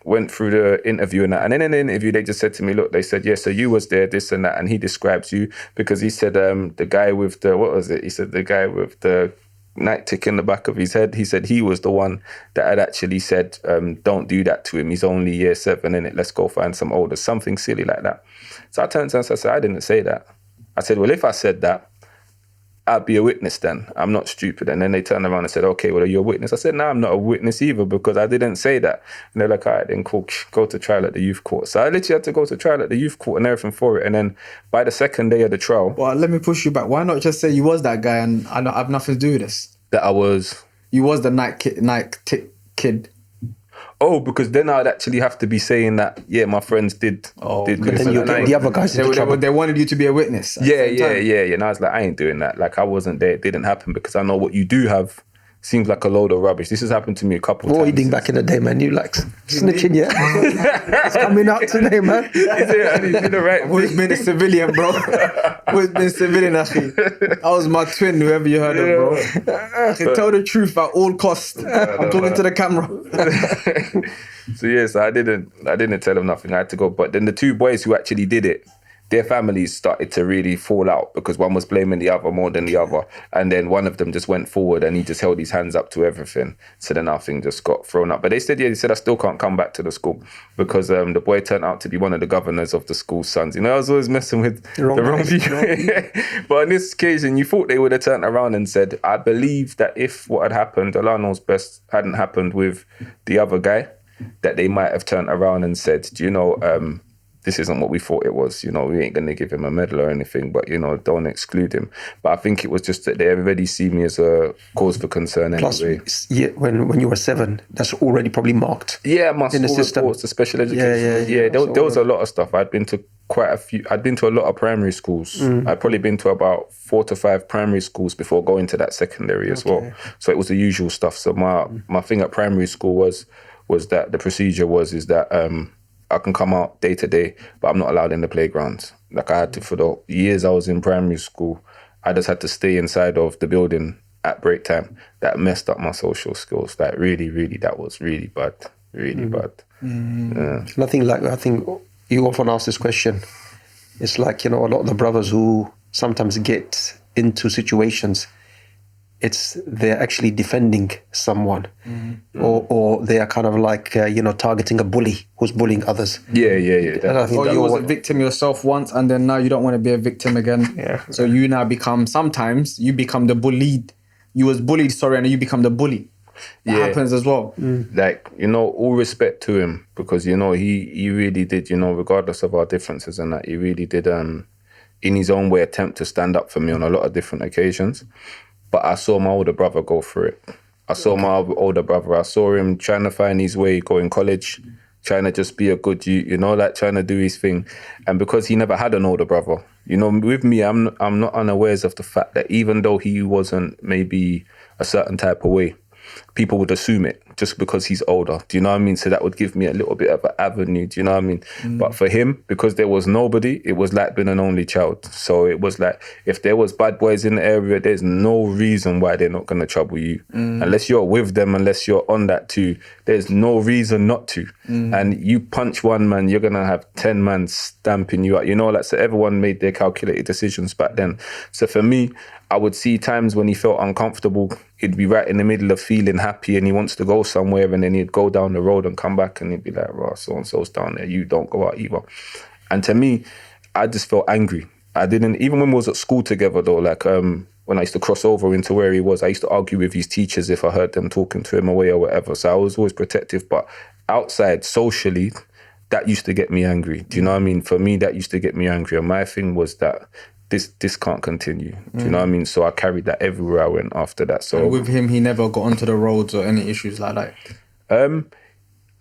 went through the interview and that. And then in the interview, they just said to me, look, they said, yeah, so you was there, this and that, and he describes you because he said the guy with the what was it? He said the guy with the night tick in the back of his head. He said he was the one that had actually said, don't do that to him. He's only year 7 in it. Let's go find some older, something silly like that. So I turned to him and I said, I didn't say that. I said, well, if I said that, I'd be a witness then. I'm not stupid. And then they turned around and said, okay, well, are you a witness? I said, no, I'm not a witness either because I didn't say that. And they're like, all right, then cool, go to trial at the youth court. So I literally had to go to trial at the youth court and everything for it. And then by the second day of the trial... Well, let me push you back. Why not just say you was that guy and I have nothing to do with this? That I was... You was the night kid. Oh, because then I'd actually have to be saying that, yeah, my friends did. But then you get the other guys into trouble. They wanted you to be a witness. Yeah. And I was like, I ain't doing that. Like, I wasn't there. It didn't happen because I know what you do have seems like a load of rubbish. This has happened to me a couple times. What were you doing back in the day, man? You like snitching, yeah? It's coming out today, man. I've always been a civilian, bro. Always been a civilian, Akhi. I was my twin, whoever you heard of, bro. Akhi, tell the truth at all costs. I'm talking to the camera. So I didn't tell them nothing. I had to go. But then the 2 boys who actually did it, their families started to really fall out because one was blaming the other more than the other. And then one of them just went forward and he just held his hands up to everything. So then our thing just got thrown up. But they said, I still can't come back to the school because the boy turned out to be one of the governors of the school's sons. I was always messing with the wrong people. But on this occasion, you thought they would have turned around and said, I believe that if what had happened, Allah knows best, hadn't happened with the other guy, that they might have turned around and said, do you know, this isn't what we thought it was. We ain't going to give him a medal or anything, but, don't exclude him. But I think it was just that they already see me as a cause for concern anyway. Plus, when you were 7, that's already probably marked. Yeah, my in the system. Reports, the special education. Yeah. There was a lot of stuff. I'd been to a lot of primary schools. I'd probably been to about 4 to 5 primary schools before going to that secondary as well. So it was the usual stuff. So my thing at primary school was that the procedure is that I can come out day to day, but I'm not allowed in the playgrounds. Like I had to, for the years I was in primary school, I just had to stay inside of the building at break time. That messed up my social skills. That really, that was really bad. Really bad. Yeah. Nothing like, I think you often ask this question. It's like, a lot of the brothers who sometimes get into situations, they're actually defending someone, or they are kind of like targeting a bully who's bullying others. Yeah. And I think you was a victim yourself once, and then now you don't want to be a victim again. Yeah. So you now become the bullied. You was bullied, and you become the bully. happens as well. Like, you know, all respect to him, because, you know, he really did, you know, regardless of our differences and that, he really did, in his own way, attempt to stand up for me on a lot of different occasions. But I saw my older brother go through it. I saw my older brother. I saw him trying to find his way, going college, trying to just be a good youth, you know, like trying to do his thing. And because he never had an older brother, you know, with me, I'm not unawares of the fact that even though he wasn't maybe a certain type of way, people would assume it just because he's older. Do you know what I mean? So that would give me a little bit of an avenue. Do you know what I mean? But for him, because there was nobody, it was like being an only child. So it was like, if there was bad boys in the area, there's no reason why they're not going to trouble you. Unless you're with them, unless you're on that too, there's no reason not to. And you punch one man, you're going to have 10 man stamping you out. You know, like, so everyone made their calculated decisions back then. So for me, I would see times when he felt uncomfortable. He'd be right in the middle of feeling happy and he wants to go somewhere, and then he'd go down the road and come back and he'd be like, "Right, so-and-so's down there, you don't go out either." And to me, I just felt angry. I didn't, even when we was at school together though, like when I used to cross over into where he was, I used to argue with his teachers if I heard them talking to him away or whatever. So I was always protective, but outside, socially, that used to get me angry. Do you know what I mean? For me, that used to get me angry. And my thing was that this can't continue. Do you know what I mean? So I carried that everywhere I went after that. So and with him, he never got onto the roads or any issues like that?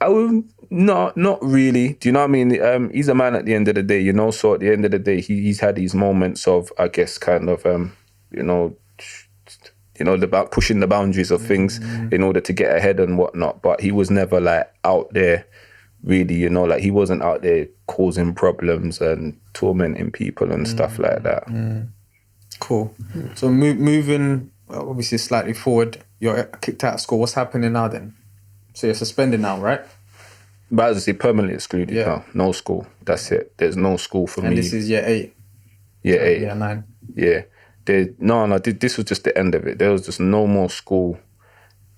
I would not really. Do you know what I mean? He's a man at the end of the day, you know. So at the end of the day, he's had these moments of, I guess, kind of, you know, about pushing the boundaries of things in order to get ahead and whatnot. But he was never like out there, really, you know, like he wasn't out there causing problems and tormenting people and stuff like that. Cool. So moving, obviously slightly forward, you're kicked out of school. What's happening now then? So you're suspended now, right? But as I say, permanently excluded now. No school. That's it. There's no school for me. And this is year 8? Year 8. Year 9? Yeah. This was just the end of it. There was just no more school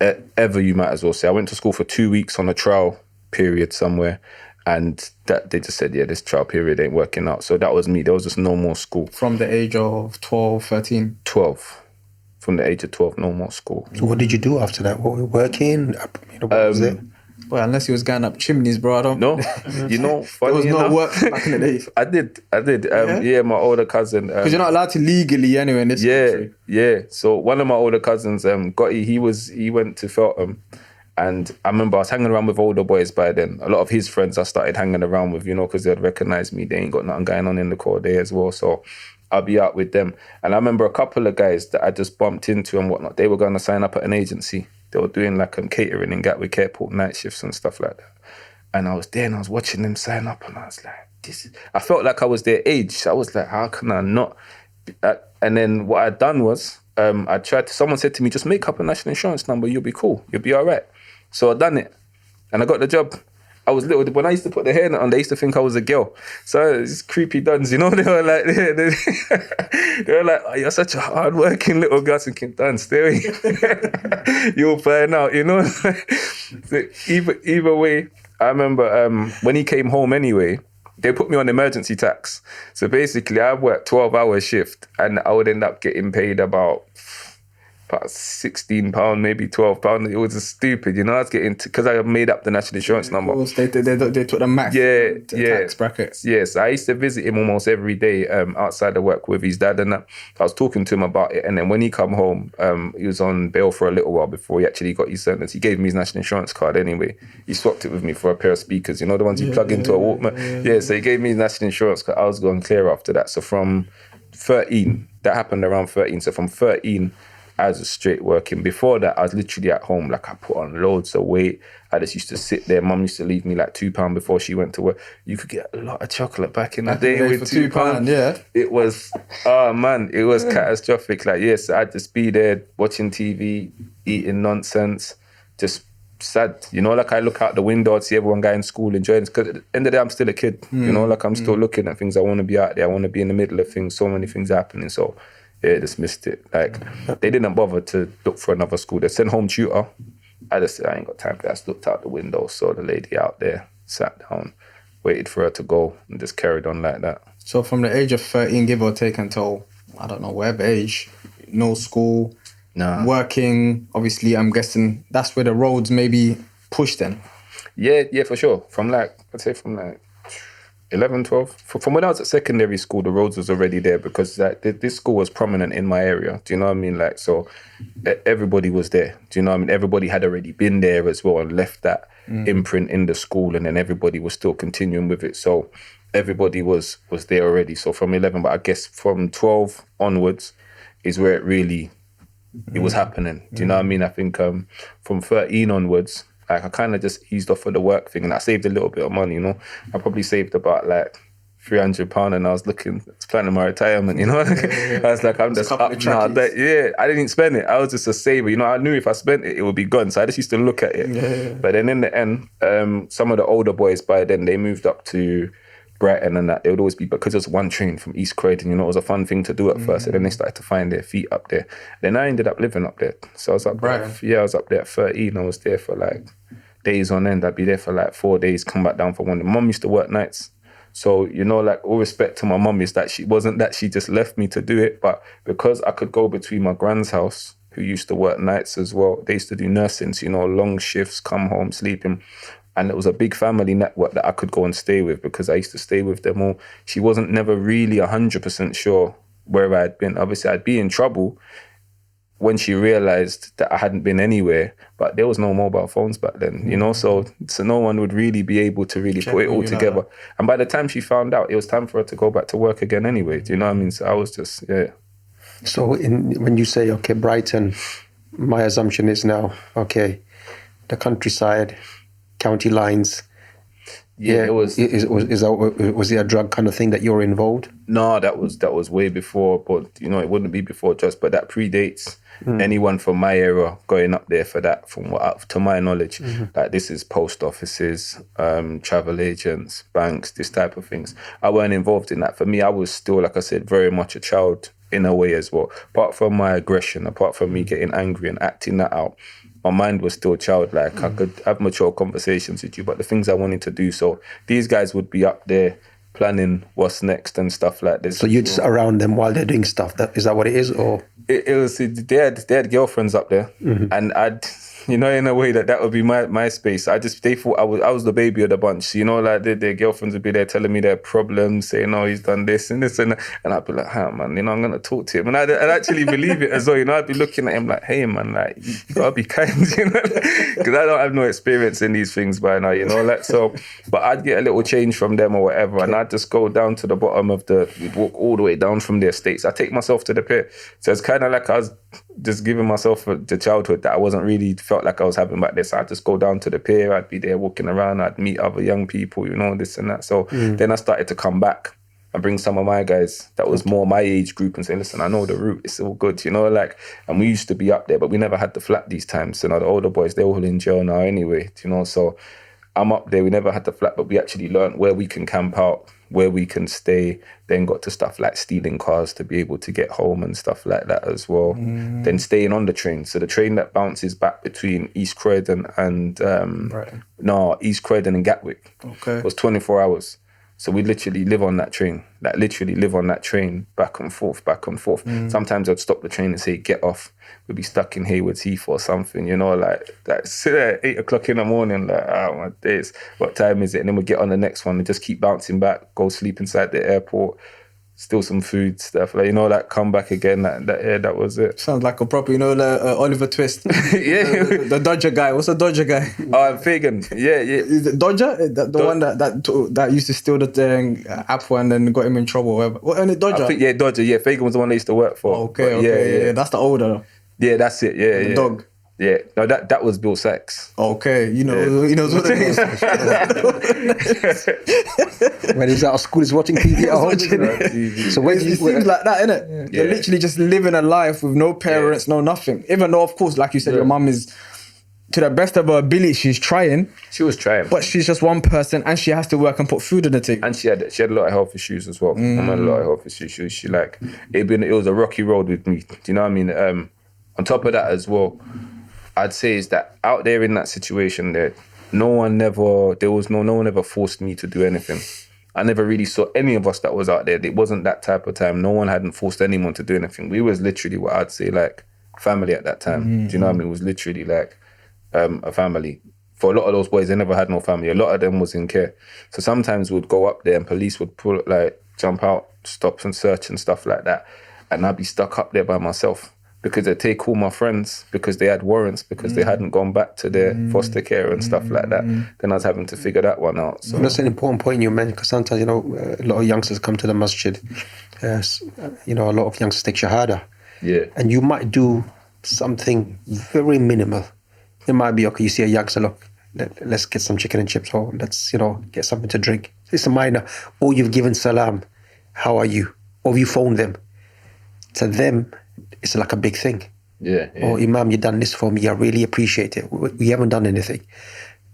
ever, you might as well say. I went to school for 2 weeks on a trial period somewhere, and that they just said, yeah, this trial period ain't working out. So that was me. There was just no more school. From the age of 12, 13? 12. From the age of 12, no more school. So what did you do after that? What were you working? You know, what was it? Well, unless he was going up chimneys, bro, I don't... No, you know, funny there was enough, no work back in the day. I did. Yeah, my older cousin. Because you're not allowed to legally anyway in this country. Yeah. So one of my older cousins, Gotti, he went to Feltham. And I remember I was hanging around with older boys by then. A lot of his friends I started hanging around with, you know, because they'd recognize me. They ain't got nothing going on in the core day as well. So I'll be out with them. And I remember a couple of guys that I just bumped into and whatnot. They were going to sign up at an agency. They were doing like catering in Gatwick Airport, night shifts and stuff like that. And I was there and I was watching them sign up and I was like, I felt like I was their age. I was like, how can I not? And then what I'd done was, someone said to me, just make up a national insurance number, you'll be cool, you'll be all right. So I done it and I got the job. I was little, when I used to put the hairnet on, they used to think I was a girl. So it's creepy duns, you know, they were like, oh, you're such a hard-working little girl. Thinking, done, stay away. You'll find out, you know. So either way, I remember when he came home anyway, they put me on emergency tax. So basically I worked 12-hour shift and I would end up getting paid about £16, maybe £12. It was just stupid, you know. I was getting, because I made up the national insurance number. Of course, they took the max tax brackets. Yes, I used to visit him almost every day outside of work with his dad and that. I was talking to him about it, and then when he come home, he was on bail for a little while before he actually got his sentence. He gave me his national insurance card anyway. He swapped it with me for a pair of speakers, you know, the ones you plug into a Walkman. Yeah, so he gave me his national insurance card. I was going clear after that. So from 13, that happened around 13. So from 13, I was straight working. Before that, I was literally at home. Like, I put on loads of weight. I just used to sit there. Mum used to leave me like £2 before she went to work. You could get a lot of chocolate back in the day with £2. Yeah. It was, it was catastrophic. Like, yes, I'd just be there watching TV, eating nonsense, just sad. You know, like I look out the window, I'd see everyone going to school, enjoying it. Because at the end of the day, I'm still a kid. You know, like I'm still looking at things. I want to be out there. I want to be in the middle of things. So many things happening. So, yeah, just missed it. Like, they didn't bother to look for another school. They sent home tutor. I just said, I ain't got time for that. I just looked out the window, saw the lady out there, sat down, waited for her to go, and just carried on like that. So from the age of 13, give or take, until, I don't know, whatever age, no school, working. Obviously, I'm guessing that's where the roads maybe push then. Yeah, for sure. From like, I'd say from like 11, 12. From when I was at secondary school, the roads was already there because like, this school was prominent in my area. Do you know what I mean? Like, so everybody was there. Do you know what I mean? Everybody had already been there as well and left that imprint in the school, and then everybody was still continuing with it. So everybody was there already. So from 11, but I guess from 12 onwards is where it really, it was happening. Do you know what I mean? I think from 13 onwards, like I kind of just eased off of the work thing, and I saved a little bit of money, you know. I probably saved about like £300, and I was planning my retirement, you know. I was like, I'm just up now. I didn't spend it. I was just a saver, you know. I knew if I spent it, it would be gone. So I just used to look at it. But then in the end, some of the older boys by then, they moved up to Brighton, and that they would always be, because it was one train from East Croydon, you know, it was a fun thing to do at first, and then they started to find their feet up there. Then I ended up living up there. So I was up there, I was up there at 13. I was there for like days on end. I'd be there for like 4 days, come back down for one. My mum used to work nights. So, you know, like all respect to my mum is that she wasn't that she just left me to do it, but because I could go between my grand's house, who used to work nights as well, they used to do nursing, so, you know, long shifts, come home, sleeping. And it was a big family network that I could go and stay with because I used to stay with them all. She wasn't never really 100% sure where I had been. Obviously, I'd be in trouble when she realized that I hadn't been anywhere, but there was no mobile phones back then, you know, so no one would really be able to really put it all together. And by the time she found out, it was time for her to go back to work again anyway. Do you know what I mean? So I was just, So when you say, okay, Brighton, my assumption is now, okay, the countryside, county lines. It was. Was it a drug kind of thing that you were involved? No, that was way before, but you know, it wouldn't be before just, but that predates anyone from my era going up there for that, from what, to my knowledge. Like this is post offices, travel agents, banks, this type of things. I weren't involved in that. For me, I was still, like I said, very much a child in a way as well. Apart from my aggression, apart from me getting angry and acting that out, my mind was still childlike. I could have mature conversations with you, but the things I wanted to do. So these guys would be up there planning what's next and stuff like this. So you're just around them while they're doing stuff. Is that what it is, or? It was, they had girlfriends up there, and I'd, you know, in a way that would be my space. They thought I was the baby of the bunch, you know, like their girlfriends would be there telling me their problems, saying, oh, he's done this and this and that. And I'd be like, hey, man, you know, I'm going to talk to him. And I'd actually believe it as well, you know, I'd be looking at him like, hey, man, like, you got to be kind, you know, because I don't have no experience in these things by now, you know, like, so, but I'd get a little change from them or whatever, and I'd just go down to the bottom of we'd walk all the way down from the estates. I take myself to the pier. So it's kind of like I was just giving myself the childhood that I wasn't really felt like I was having back there. So I'd just go down to the pier, I'd be there walking around, I'd meet other young people, you know, this and that. So then I started to come back and bring some of my guys that was more my age group and say, listen, I know the route, it's all good, you know, like, and we used to be up there, but we never had the flat these times. So now the older boys, they're all in jail now anyway, you know, so I'm up there, we never had the flat, but we actually learned where we can camp out, where we can stay, then got to stuff like stealing cars to be able to get home and stuff like that as well. Then staying on the train. So the train that bounces back between East Croydon and East Croydon and Gatwick was 24 hours. So we literally live on that train, back and forth. Sometimes I'd stop the train and say, get off. We'd be stuck in Haywards Heath or something, you know, like sit there at 8 o'clock in the morning, like, oh my days, what time is it? And then we'd get on the next one and just keep bouncing back, go sleep inside the airport, steal some food, stuff, like, you know, like come back again, that was it. Sounds like a proper, you know, like, Oliver Twist. The Dodger guy. What's the Dodger guy? Fagan. Yeah. Is it Dodger? The one that used to steal the apple and then got him in trouble or whatever. What, and it Dodger? I think, Dodger, yeah. Fagan was the one they used to work for. Okay. That's the older. Yeah, that's it, The dog. Yeah, no, that was Bill Sachs. Okay, you know what it is. When he's out of school, he's watching TV at home. So when it seems like that, innit? You're literally just living a life with no parents, no nothing. Even though, of course, like you said, your mum is, to the best of her ability, she's trying. She was trying, but she's just one person, and she has to work and put food on the table. And she had a lot of health issues as well. I had a lot of health issues. She like it was a rocky road with me. Do you know what I mean? On top of that as well, I'd say is that out there in that situation there, no one ever forced me to do anything. I never really saw any of us that was out there. It wasn't that type of time. No one hadn't forced anyone to do anything. We was literally what I'd say like family at that time. Do you know what I mean? It was literally like a family. For a lot of those boys, they never had no family. A lot of them was in care. So sometimes we'd go up there and police would jump out, stop and search and stuff like that. And I'd be stuck up there by myself because they'd take all my friends because they had warrants, because they hadn't gone back to their foster care and stuff like that. Then I was having to figure that one out. So that's an important point you mentioned, because sometimes, you know, a lot of youngsters come to the masjid. You know, a lot of youngsters take shahada. Yeah. And you might do something very minimal. It might be, okay, you see a youngster, look, let's get some chicken and chips, or let's, you know, get something to drink. It's a minor. Or you've given salam, how are you? Or you phone them. To them, it's like a big thing. Yeah. Oh, Imam, you done this for me. I really appreciate it. We haven't done anything.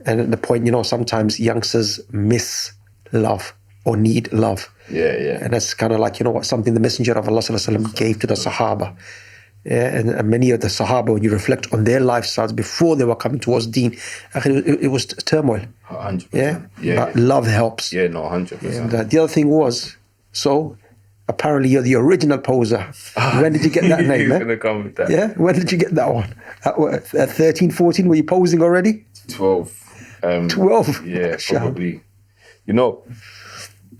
And at the point, you know, sometimes youngsters miss love or need love. Yeah. And that's kind of like, you know what, something the Messenger of Allah Sallallahu Alaihi Wasallam gave to the Sahaba. Yeah, and many of the Sahaba, when you reflect on their lifestyles before they were coming towards Deen, it was turmoil. 100%. But love helps. Yeah, no, 100%. And the other thing was, so apparently you're the original poser. When did you get that name, man? Gonna come with that. Yeah, when did you get that one? At 13, 14, were you posing already? 12. 12? Yeah, probably. You know,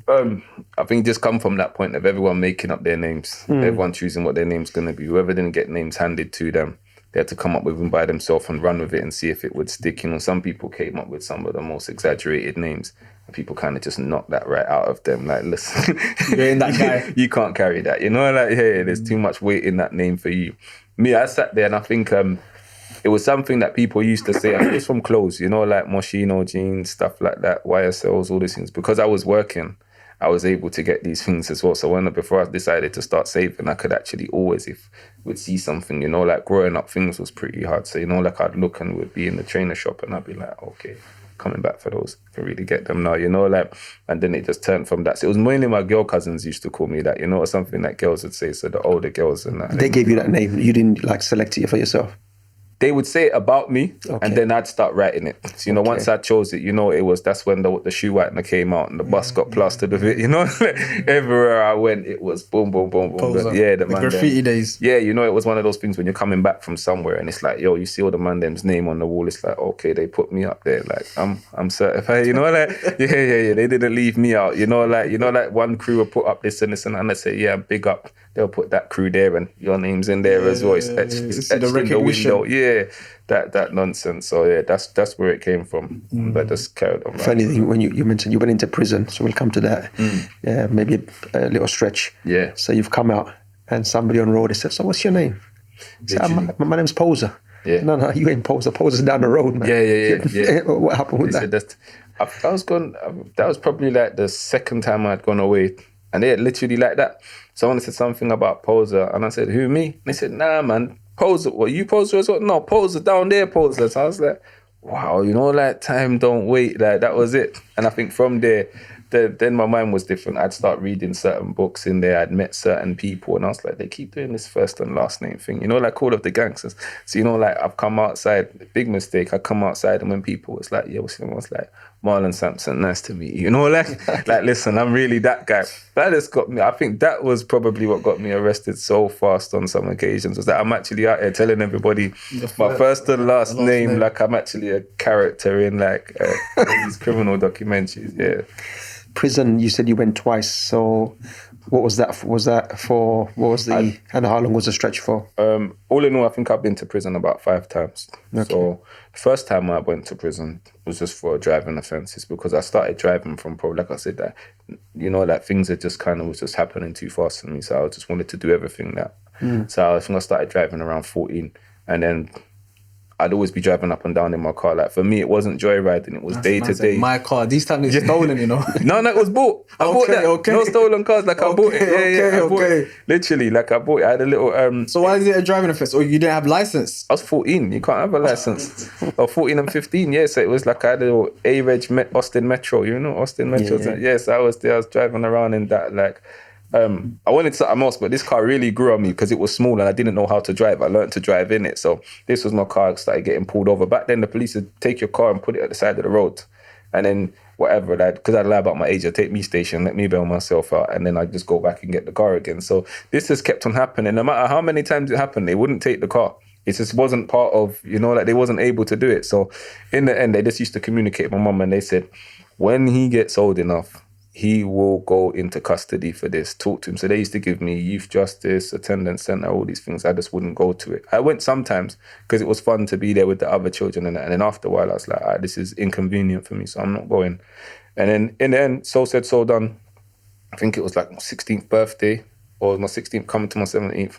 I think just come from that point of everyone making up their names, everyone choosing what their name's going to be. Whoever didn't get names handed to them, they had to come up with them by themselves and run with it and see if it would stick. You know, some people came up with some of the most exaggerated names, and people kind of just knocked that right out of them. Like, listen, you ain't that guy. You can't carry that. You know, like, hey, there's too much weight in that name for you. Me, I sat there and I think it was something that people used to say. I think it's from clothes, you know, like Moschino jeans, stuff like that, YSLs, all these things. Because I was working, I was able to get these things as well. So before I decided to start saving, I could actually always, if would see something, you know, like growing up, things was pretty hard. So, you know, like I'd look and would be in the trainer shop and I'd be like, okay, coming back for those, I can really get them now, you know, like, and then it just turned from that. So it was mainly my girl cousins used to call me that, you know, or something that girls would say. So the older girls and that. They gave you that name. You didn't like select it for yourself. They would say it about me, and then I'd start writing it. So, you know, once I chose it, you know, that's when the shoe whitener came out and the bus got plastered with it, you know. Everywhere I went, it was boom, boom, boom, boom. The graffiti days. Yeah, you know, it was one of those things when you're coming back from somewhere and it's like, yo, you see all the man them's name on the wall. It's like, okay, they put me up there. Like, I'm certified, you know, like, yeah. They didn't leave me out, you know, like one crew will put up this and this and I say, yeah, big up. They'll put that crew there and your name's in there as well. It's etched in the window. Yeah, that nonsense. So yeah, that's where it came from. But just carried on. Funny thing, when you mentioned you went into prison, so we'll come to that. Yeah, maybe a little stretch. Yeah. So you've come out and somebody on the road said, so what's your name? My name's Poser. Yeah. No, you ain't Poser. Poser's down the road, man. Yeah. What happened with that? That was probably like the second time I'd gone away. And they literally like that. Someone said something about Poser, and I said, who, me? And they said, nah, man, Poser. What, you Poser as well? No, Poser, down there, Poser. So I was like, wow, you know, like, time don't wait. Like, that was it. And I think from there, then my mind was different. I'd start reading certain books in there. I'd met certain people, and I was like, they keep doing this first and last name thing. You know, like all of the gangsters. So, you know, like, I've come outside, big mistake. I come outside, and when people was like, yeah, what's your name? I was like, Marlon Sampson, nice to meet you. You know, like, listen, I'm really that guy. That just got me. I think that was probably what got me arrested so fast on some occasions, was that I'm actually out here telling everybody my first and last name, like I'm actually a character in like these criminal documentaries. Yeah. Prison, you said you went twice. So what was that? And how long was the stretch for? All in all, I think I've been to prison about 5 times. Okay. So the first time I went to prison was just for driving offences, because I started driving from probably, like I said, that, you know, like things that just kind of was just happening too fast for me. So I just wanted to do everything that. So I think I started driving around 14, and then I'd always be driving up and down in my car. Like, for me, it wasn't joyriding. It was day to day. My car. These times it's stolen, you know. No, it was bought. I bought that. Okay. No stolen cars. Like, I bought it. I bought it. Literally, like, I bought it. I had a little... So why is it a driving offence? Or you didn't have license? I was 14. You can't have a license. Or 14 and 15, yeah. So it was like I had a little A-Reg Austin Metro. You know Austin Metro? Yeah. So I was there. I was driving around in that, like... I wanted something else, but this car really grew on me because it was small and I didn't know how to drive. I learned to drive in it. So this was my car. I started getting pulled over. Back then, the police would take your car and put it at the side of the road. And then whatever, like, because I'd lie about my age, I'd take me station, let me bail myself out, and then I'd just go back and get the car again. So this just kept on happening. No matter how many times it happened, they wouldn't take the car. It just wasn't part of, like they wasn't able to do it. So in the end, they just used to communicate with my mum, and they said, when he gets old enough, he will go into custody for this. Talk to him. So they used to give me youth justice, attendance center, all these things. I just wouldn't go to it. I went sometimes because it was fun to be there with the other children and that. And then after a while, I was like, this is inconvenient for me, so I'm not going. And then in the end, so said, so done. I think it was like my 16th birthday, or my 16th coming to my 17th.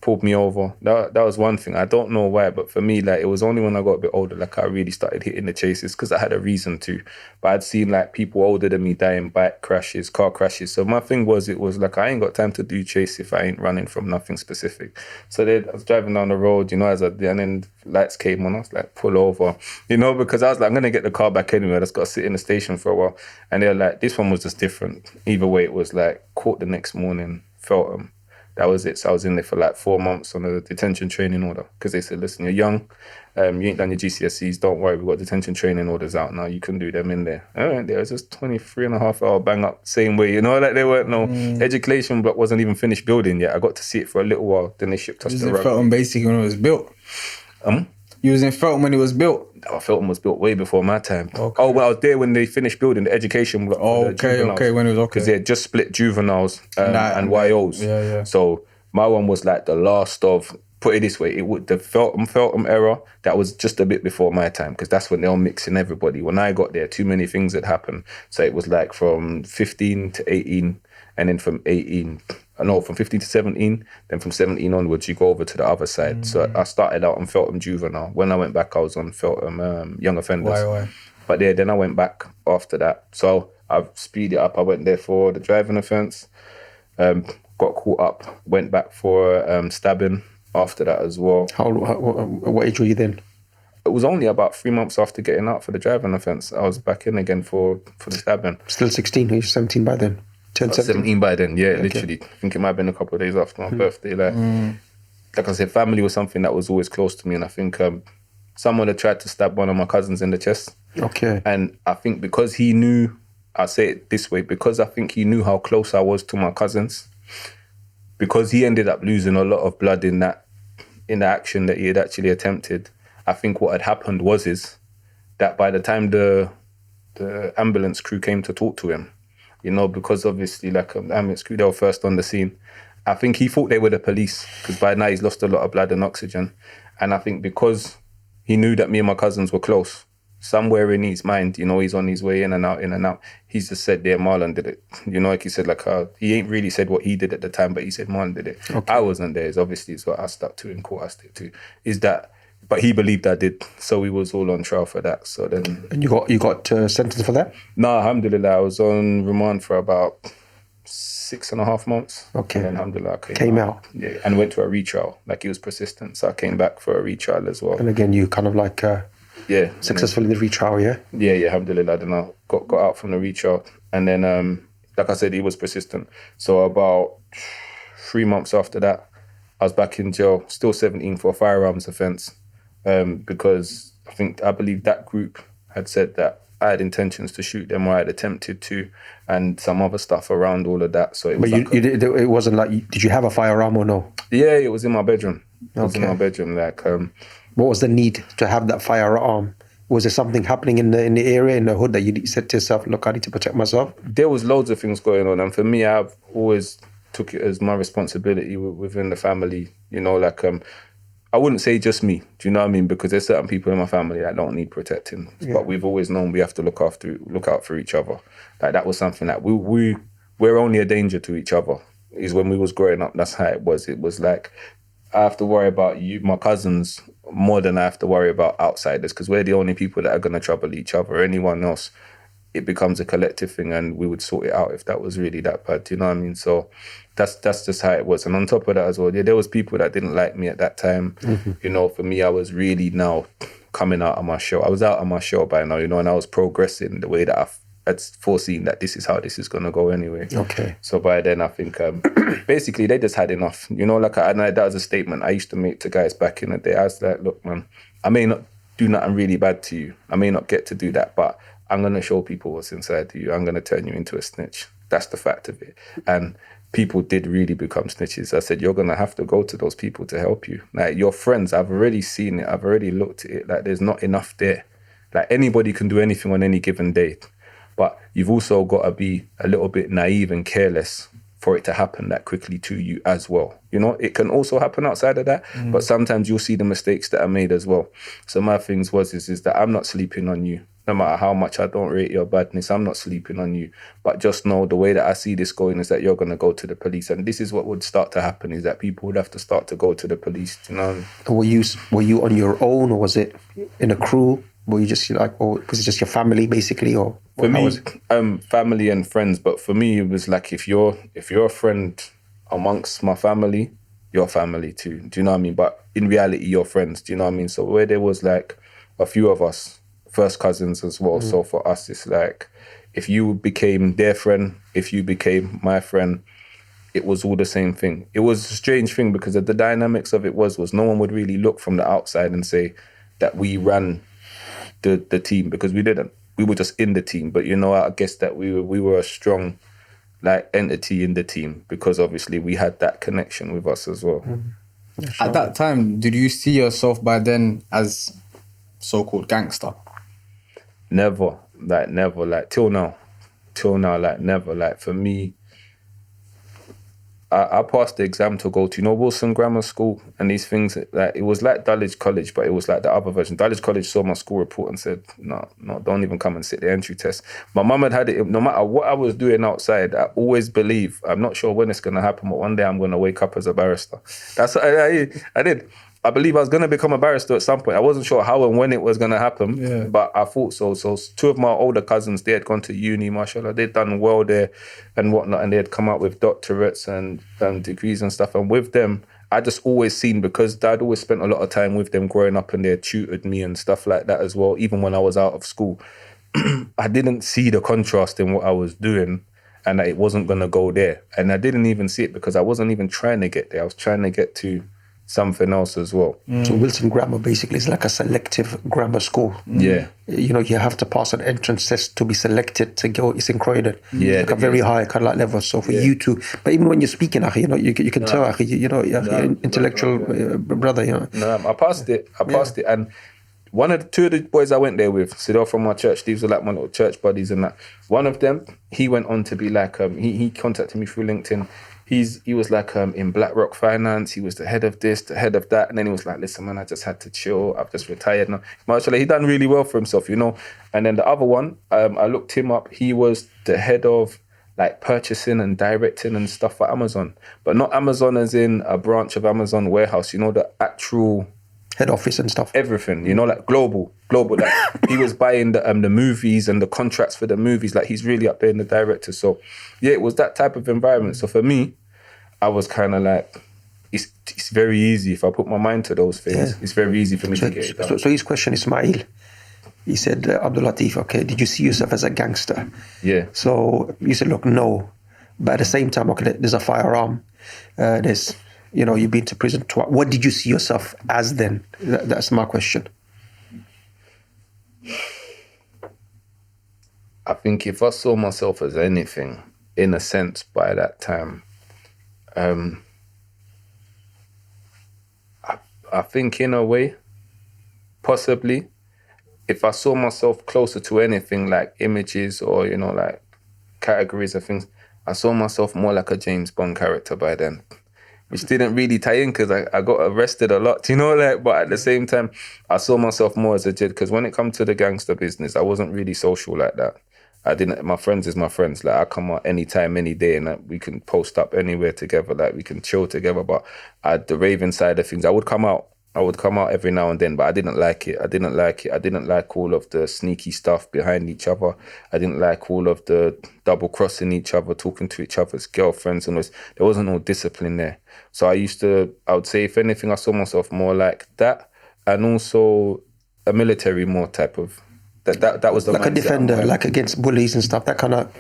Pulled me over. That was one thing. I don't know why, but for me, like, it was only when I got a bit older, like, I really started hitting the chases because I had a reason to. But I'd seen, like, people older than me die in bike crashes, car crashes. So my thing was, it was like, I ain't got time to do chase if I ain't running from nothing specific. So then I was driving down the road, and then lights came on. I was like, pull over, because I was like, I'm going to get the car back anyway. I just got to sit in the station for a while. And they're like, this one was just different. Either way, it was like, caught the next morning, felt them. That was it. So I was in there for like 4 months on a detention training order because they said, listen, you're young, you ain't done your GCSEs, don't worry, we've got detention training orders out now, you can do them in there. I went there, it was just 23 and a half hour bang up, same way, like there weren't no education block, wasn't even finished building yet. I got to see it for a little while, then they shipped us to rugby. Felton basically when it was built? You was in Felton when it was built? Felton was built way before my time. Okay. Oh, well, I was there when they finished building the education block. Okay, when it was okay. Because they had just split juveniles and YOs. Yeah. So my one was like the last of, put it this way, the Felton era, that was just a bit before my time, because that's when they were mixing everybody. When I got there, too many things had happened. So it was like from 15 to 18, and then from 15 to 17, then from 17 onwards, you go over to the other side. So I started out on Feltham Juvenile. When I went back, I was on Feltham Young Offenders. Why? But then I went back after that. So I've speeded it up. I went there for the driving offence, got caught up, went back for stabbing after that as well. What age were you then? It was only about 3 months after getting out for the driving offence. I was back in again for the stabbing. Still 16, you were 17 by then? 17 by then, yeah, okay. Literally. I think it might have been a couple of days after my birthday. Like I said, family was something that was always close to me, and I think someone had tried to stab one of my cousins in the chest. Okay. And I think because he knew, I'll say it this way, because I think he knew how close I was to my cousins, because he ended up losing a lot of blood in the action that he had actually attempted. I think what had happened was that by the time the ambulance crew came to talk to him, because obviously like the ambulance crew, they were first on the scene. I think he thought they were the police because by now he's lost a lot of blood and oxygen. And I think because he knew that me and my cousins were close, somewhere in his mind, he's on his way in and out. He's just said, yeah, Marlon did it. Like he said, he ain't really said what he did at the time, but he said Marlon did it. Okay. I wasn't there. It's what I stuck to in court. I stick to but he believed I did, so we was all on trial for that. So then, and you got sentenced for that? No, alhamdulillah, I was on remand for about 6.5 months. Okay. And then alhamdulillah, I came out. Yeah, and went to a retrial. Like he was persistent, so I came back for a retrial as well. And again, you kind of like successful in the retrial, yeah? Yeah, alhamdulillah. Then I got out from the retrial, and then like I said, he was persistent. So about 3 months after that, I was back in jail, still 17 for a firearms offence. Because I believe that group had said that I had intentions to shoot them, or I had attempted to, and some other stuff around all of that. So it was. But it wasn't like. Did you have a firearm or no? Yeah, it was in my bedroom. It was in my bedroom. Like, what was the need to have that firearm? Was there something happening in the area, in the hood, that you said to yourself, "Look, I need to protect myself"? There was loads of things going on, and for me, I've always took it as my responsibility within the family. I wouldn't say just me, do you know what I mean? Because there's certain people in my family that don't need protecting. Yeah. But we've always known we have to look out for each other. Like that was something that we're only a danger to each other. Is when we was growing up, that's how it was. It was like, I have to worry about you, my cousins, more than I have to worry about outsiders, because we're the only people that are going to trouble each other. Anyone else, it becomes a collective thing, and we would sort it out if that was really that bad, do you know what I mean? So that's just how it was. And on top of that as well, there was people that didn't like me at that time. Mm-hmm. For me, I was really now coming out of my shell. I was out of my shell by now, and I was progressing the way that I'd foreseen that this is how this is going to go anyway. Okay. So by then, I think basically they just had enough. That was a statement I used to make to guys back in the day. I was like, look, man, I may not do nothing really bad to you. I may not get to do that, but I'm going to show people what's inside you. I'm going to turn you into a snitch. That's the fact of it. And people did really become snitches. I said, you're going to have to go to those people to help you. Like, your friends, I've already seen it. I've already looked at it. Like, there's not enough there. Like, anybody can do anything on any given day. But you've also got to be a little bit naive and careless for it to happen that quickly to you as well. You know, it can also happen outside of that, but sometimes you'll see the mistakes that are made as well. So my things is that I'm not sleeping on you. No matter how much I don't rate your badness, I'm not sleeping on you. But just know the way that I see this going is that you're going to go to the police. And this is what would start to happen, is that people would have to start to go to the police, you know. Were you on your own, or was it in a crew? Were you just like, or was it just your family basically, or for me, family and friends. But for me, it was like, if you're a friend amongst my family, your family too. Do you know what I mean? But in reality, your friends. Do you know what I mean? So where there was like a few of us, first cousins as well. So for us, it's like, if you became their friend, if you became my friend, it was all the same thing. It was a strange thing because the dynamics of it was no one would really look from the outside and say that we ran the team, because we didn't. We were just in the team. But, you know, I guess that we were a strong like entity in the team, because obviously we had that connection with us as well. Yeah, sure. At that time, did you see yourself by then as so-called gangster? Never, till now, like never. Like for me, I passed the exam to go to, you know, Wilson Grammar School and these things. Like, it was like Dulwich College, but it was like the other version. Dulwich College saw my school report and said, no, don't even come and sit the entry test. My mum had it. No matter what I was doing outside, I always believe, I'm not sure when it's going to happen, but one day I'm going to wake up as a barrister. That's what I did. I believe I was going to become a barrister at some point. I wasn't sure how and when it was going to happen, but I thought so. So two of my older cousins, they had gone to uni, mashallah. They'd done well there and whatnot, and they had come out with doctorates and degrees and stuff. And with them, I just always seen, because I'd always spent a lot of time with them growing up, and they had tutored me and stuff like that as well, even when I was out of school. I didn't see the contrast in what I was doing, and that it wasn't going to go there. And I didn't even see it because I wasn't even trying to get there. I was trying to get to something else as well. So Wilson Grammar basically is like a selective grammar school. Yeah. You know, you have to pass an entrance test to be selected to go. It's in Croydon. Yeah. Like a very high kind of like level. So for you to, but even when you're speaking, you know, you can tell, you know, intellectual brother, you know. No, I passed it. And two of the boys I went there with, so they're from my church. These were like my little church buddies and that. One of them, he went on to be like, he contacted me through LinkedIn. He was like in BlackRock Finance. He was the head of this, the head of that. And then he was like, listen, man, I just had to chill. I've just retired now. Mashallah, he done really well for himself, you know. And then the other one, I looked him up. He was the head of like purchasing and directing and stuff for Amazon. But not Amazon as in a branch of Amazon warehouse, you know, the actual head office and stuff. Everything, you know, like global. Like he was buying the movies and the contracts for the movies. Like, he's really up there in the director. So yeah, it was that type of environment. So for me, I was kind of like, it's very easy if I put my mind to those things. Yeah. It's very easy for me to get it done. So his question, Ismaeel, he said, Abdul Latif, okay, did you see yourself as a gangster? Yeah. So you said, look, no. But at the same time, okay, there's a firearm. There's, you know, you've been to prison twice. What did you see yourself as then? That's my question. I think if I saw myself as anything, in a sense, by that time, I think in a way, possibly, if I saw myself closer to anything like images or, you know, like categories of things, I saw myself more like a James Bond character by then, which didn't really tie in because I got arrested a lot, you know, like, but at the same time, I saw myself more as a Jid, because when it comes to the gangster business, I wasn't really social like that. My friends is my friends. Like, I come out anytime, any day, and we can post up anywhere together. Like, we can chill together. But the raving side of things, I would come out every now and then, but I didn't like it. I didn't like all of the sneaky stuff behind each other. I didn't like all of the double crossing each other, talking to each other's girlfriends, and there wasn't no discipline there. So I would say, if anything, I saw myself more like that, and also a military more type of. That was the like a defender, like against bullies and stuff. That kind of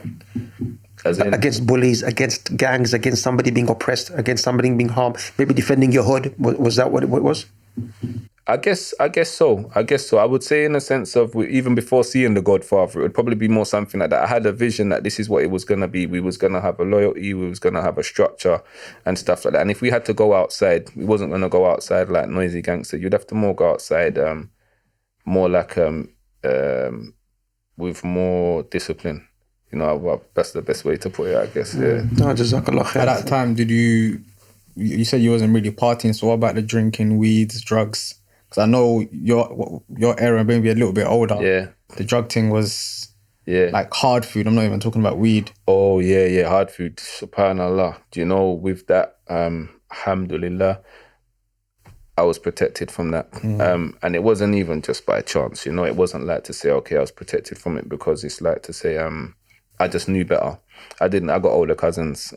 against bullies, against gangs, against somebody being oppressed, against somebody being harmed. Maybe defending your hood. Was that what it was? I guess so. I would say in a sense of even before seeing The Godfather, it would probably be more something like that. I had a vision that this is what it was going to be. We was going to have a loyalty. We was going to have a structure and stuff like that. And if we had to go outside, we wasn't going to go outside like noisy gangster. You'd have to more go outside, more like with more discipline. You know, well, that's the best way to put it, I guess. Yeah. No, Jazakallah khair. At that time, did you said you wasn't really partying, so what about the drinking, weeds, drugs? Because I know your era, maybe a little bit older. Yeah. The drug thing was Yeah. like hard food. I'm not even talking about weed. Oh, yeah, hard food. Subhanallah. Do you know, with that, alhamdulillah, I was protected from that. And it wasn't even just by chance, you know. It wasn't like to say, okay, I was protected from it because it's like to say, I just knew better. I got older cousins,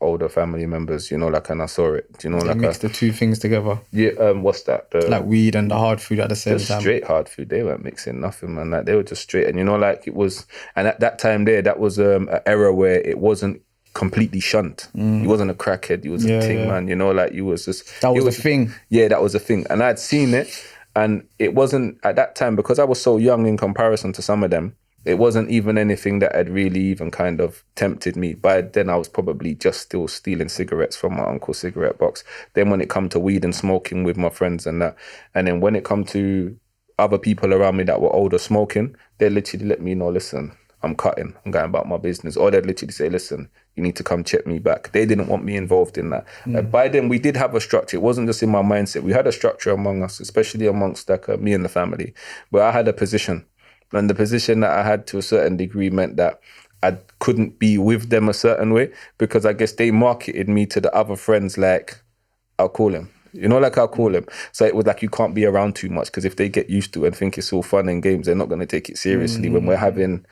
older family members, you know, like, and I saw it. Do you know, They like mixed the two things together. Yeah, what's that? Like weed and the hard food at the same Just time. straight hard food. They weren't mixing nothing, man. Like, they were just straight. And you know, like, it was, and at that time there, that was an era where it wasn't completely shunned. He wasn't a crackhead. He was a thing, man. You know, like, you was just... That was a thing. Yeah, that was a thing. And I'd seen it, and it wasn't, at that time, because I was so young in comparison to some of them, it wasn't even anything that had really even kind of tempted me. By then, I was probably just still stealing cigarettes from my uncle's cigarette box. Then when it come to weed and smoking with my friends and that, and then when it come to other people around me that were older smoking, they literally let me know, listen, I'm cutting, I'm going about my business. Or they'd literally say, listen, you need to come check me back. They didn't want me involved in that. By then, we did have a structure. It wasn't just in my mindset. We had a structure among us, especially amongst like me and the family, where I had a position. And the position that I had to a certain degree meant that I couldn't be with them a certain way, because I guess they marketed me to the other friends like, I'll call him. You know, like, I'll call him. So it was like, you can't be around too much, because if they get used to it and think it's all fun and games, they're not going to take it seriously when we're having,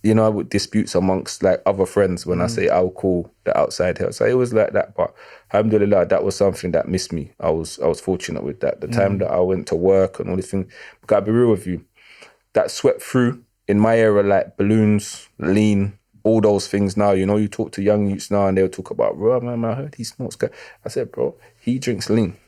you know, disputes amongst like other friends when I say I'll call the outside help. So it was like that. But alhamdulillah, that was something that missed me. I was fortunate with that. The time that I went to work and all these things, but I'll be real with you, that swept through in my era, like balloons, lean, all those things now. You know, you talk to young youths now and they'll talk about, bro, man, I heard he smokes. I said, bro, he drinks lean.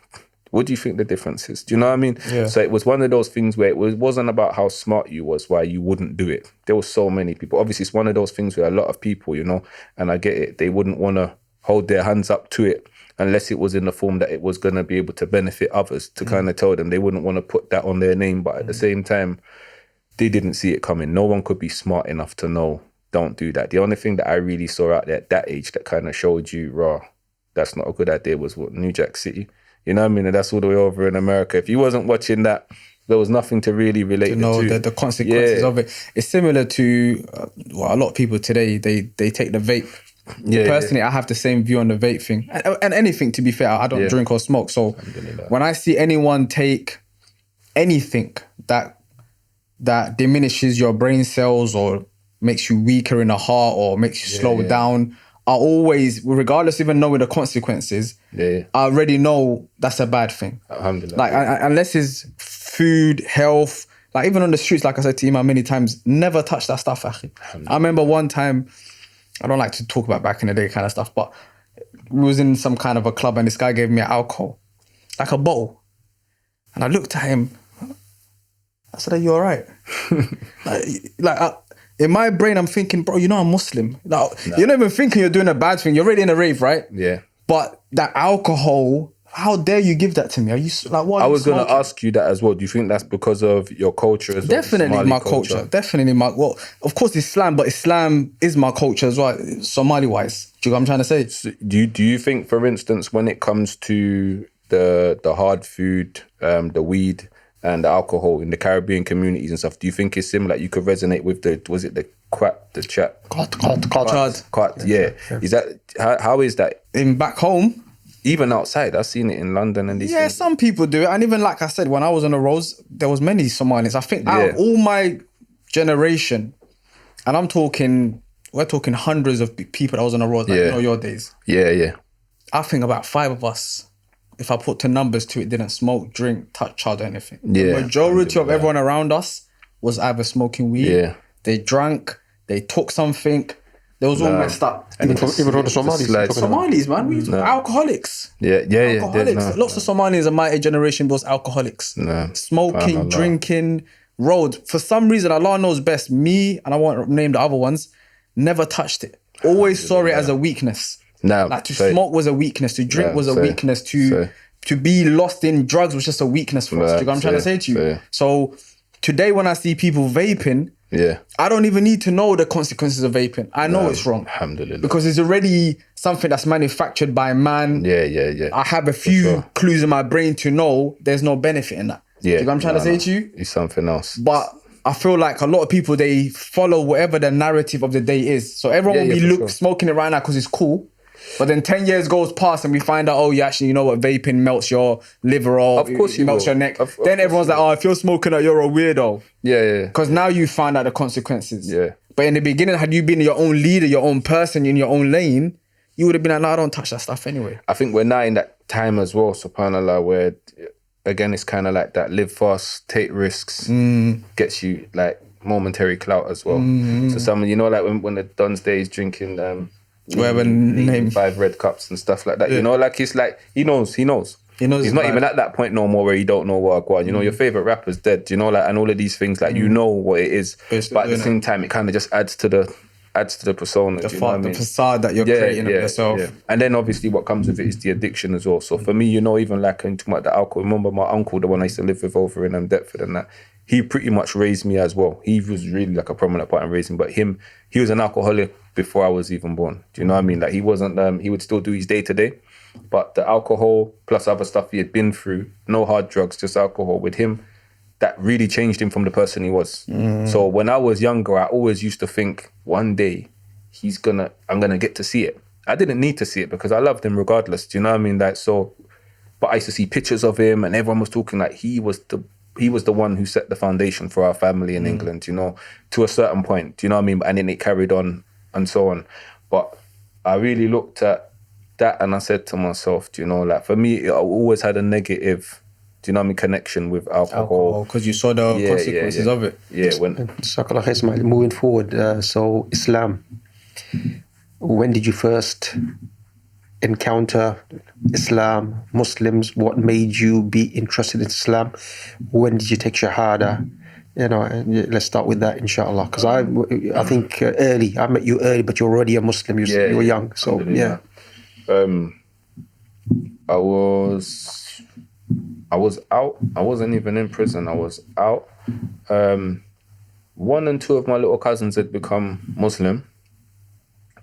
What do you think the difference is? Do you know what I mean? Yeah. So it was one of those things where it wasn't about how smart you was, why you wouldn't do it. There were so many people. Obviously, it's one of those things where a lot of people, you know, and I get it, they wouldn't want to hold their hands up to it unless it was in the form that it was going to be able to benefit others, to kind of tell them. They wouldn't want to put that on their name. But at the same time, they didn't see it coming. No one could be smart enough to know, don't do that. The only thing that I really saw out there at that age that kind of showed you, raw, that's not a good idea, was what, New Jack City. You know what I mean? And that's all the way over in America. If you wasn't watching that, there was nothing to really relate to. The consequences of it. It's similar to a lot of people today, they take the vape. Personally, I have the same view on the vape thing. And anything, to be fair, I don't drink or smoke. So when I see anyone take anything that diminishes your brain cells or makes you weaker in the heart or makes you slow down, I always, regardless even knowing the consequences, I already know that's a bad thing. Alhamdulillah. Like, unless it's food, health, like even on the streets, like I said to Imam many times, never touch that stuff, akhi. I remember one time, I don't like to talk about back in the day kind of stuff, but we was in some kind of a club and this guy gave me alcohol, like a bottle. And I looked at him, I said, are you all right? In my brain, I'm thinking, bro, you know I'm Muslim. You're not even thinking you're doing a bad thing. You're already in a rave, right? Yeah. But that alcohol, how dare you give that to me? Are you like what? I was going to ask you that as well. Do you think that's because of your culture as well? Definitely my culture. Definitely well, of course Islam, but Islam is my culture as well, Somali-wise. Do you know what I'm trying to say? So do you think, for instance, when it comes to the hard food, the weed, and the alcohol in the Caribbean communities and stuff, do you think it's similar? You could resonate with the chat? Quat, yeah. Is that, how is that? In back home? Even outside, I've seen it in London and these things. Some people do it. And even like I said, when I was on the roads, there was many Somalis. I think out of all my generation, and we're talking hundreds of people that was on the roads, like, you know, your days. Yeah. I think about 5 of us, if I put 2 numbers to it, didn't smoke, drink, touch, child, or anything. Yeah. The majority of everyone around us was either smoking weed, they drank, they took something, They was all messed up. Even from the Somalis. Somalis, man. We alcoholics. Alcoholics. Lots of Somalis in my generation was alcoholics. Smoking, drinking, road. For some reason, Allah knows best. Me, and I won't name the other ones, never touched it. Always saw it as a weakness. Like to smoke was a weakness. To drink was a weakness. To be lost in drugs was just a weakness for us. Do you know what I'm trying to say to you? So today when I see people vaping, I don't even need to know the consequences of vaping. I know it's wrong. Alhamdulillah. Because it's already something that's manufactured by man. I have a few clues in my brain to know there's no benefit in that. Do you know what I'm trying to say to you? It's something else. But I feel like a lot of people, they follow whatever the narrative of the day is. So everyone will be smoking it right now because it's cool. But then 10 years goes past and we find out, oh, you actually, you know what, vaping melts your liver or it melts your neck. Then everyone's like, oh, if you're smoking it, you're a weirdo. Because now you find out the consequences. But in the beginning, had you been your own leader, your own person, in your own lane, you would have been like, no, I don't touch that stuff anyway. I think we're now in that time as well, subhanAllah, where, again, it's kind of like that live fast, take risks, gets you like momentary clout as well. So someone, you know, like when the Don's days drinking... name 5 red cups and stuff like that. You know, like it's like he knows. He's not even at that point no more where you don't know what go on. You know, your favorite rapper's dead. You know, like, and all of these things, like you know what it is, but at the same time, it kind of just adds to the persona. The facade that you're creating of yourself. And then obviously what comes with it is the addiction as well. So for me, you know, even like in talking about the alcohol, remember my uncle, the one I used to live with over in Deptford and that, he pretty much raised me as well. He was really like a prominent part in raising, but he was an alcoholic before I was even born. Do you know what I mean? Like he wasn't, he would still do his day to day, but the alcohol plus other stuff he had been through, no hard drugs, just alcohol with him, that really changed him from the person he was. So when I was younger, I always used to think one day I'm gonna get to see it. I didn't need to see it because I loved him regardless. Do you know what I mean? Like, so, but I used to see pictures of him and everyone was talking like he was the one who set the foundation for our family in England, you know, to a certain point, do you know what I mean? And then it carried on and so on. But I really looked at that and I said to myself, do you know, like for me, I always had a negative, do you know what I mean, connection with alcohol. Because you saw the consequences of it. Jazakallah Ismaeel, moving forward, so Islam, when did you first encounter Islam, Muslims? What made you be interested in Islam? When did you take Shahada? You know, and let's start with that, inshallah. Because I think early, I met you early, but you're already a Muslim. You were young, so I was out. I wasn't even in prison. I was out. 1 and 2 of my little cousins had become Muslim.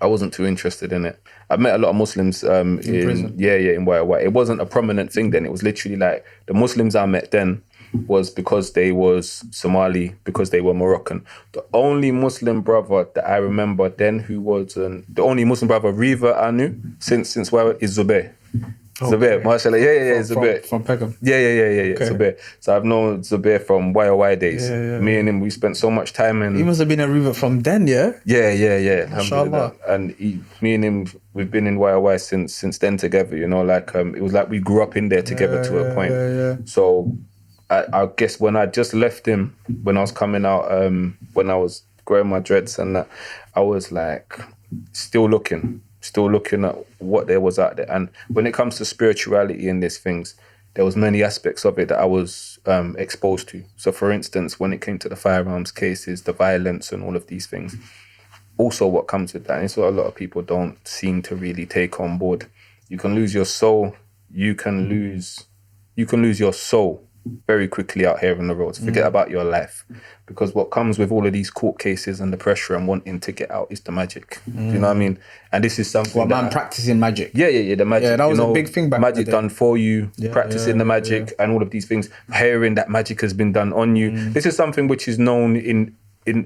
I wasn't too interested in it. I met a lot of Muslims in prison. In YY. It wasn't a prominent thing then. It was literally like the Muslims I met then was because they was Somali, because they were Moroccan. The only Muslim brother that I remember then who was the only Muslim brother Riva I knew since where is Zubair. Zubair, mashallah, Zubair. From Peckham. Okay. Zubair. So I've known Zubair from YOY days. Me and him, we spent so much time in... He must have been a Riva from then, yeah? Yeah. Mashallah. And me and him, we've been in YOY since then together, you know, like it was like we grew up in there together to a point. So I guess when I just left him, when I was coming out, when I was growing my dreads and that, I was like still looking at what there was out there. And when it comes to spirituality and these things, there was many aspects of it that I was exposed to. So for instance, when it came to the firearms cases, the violence and all of these things, also what comes with that, and it's what a lot of people don't seem to really take on board. You can lose your soul, you can lose your soul very quickly out here in the roads. Forget about your life. Because what comes with all of these court cases and the pressure and wanting to get out is the magic. Do you know what I mean? And this is something practicing magic. The magic. Yeah, that was a big thing back then. Magic done for you, practicing the magic and all of these things. Hearing that magic has been done on you. This is something which is known in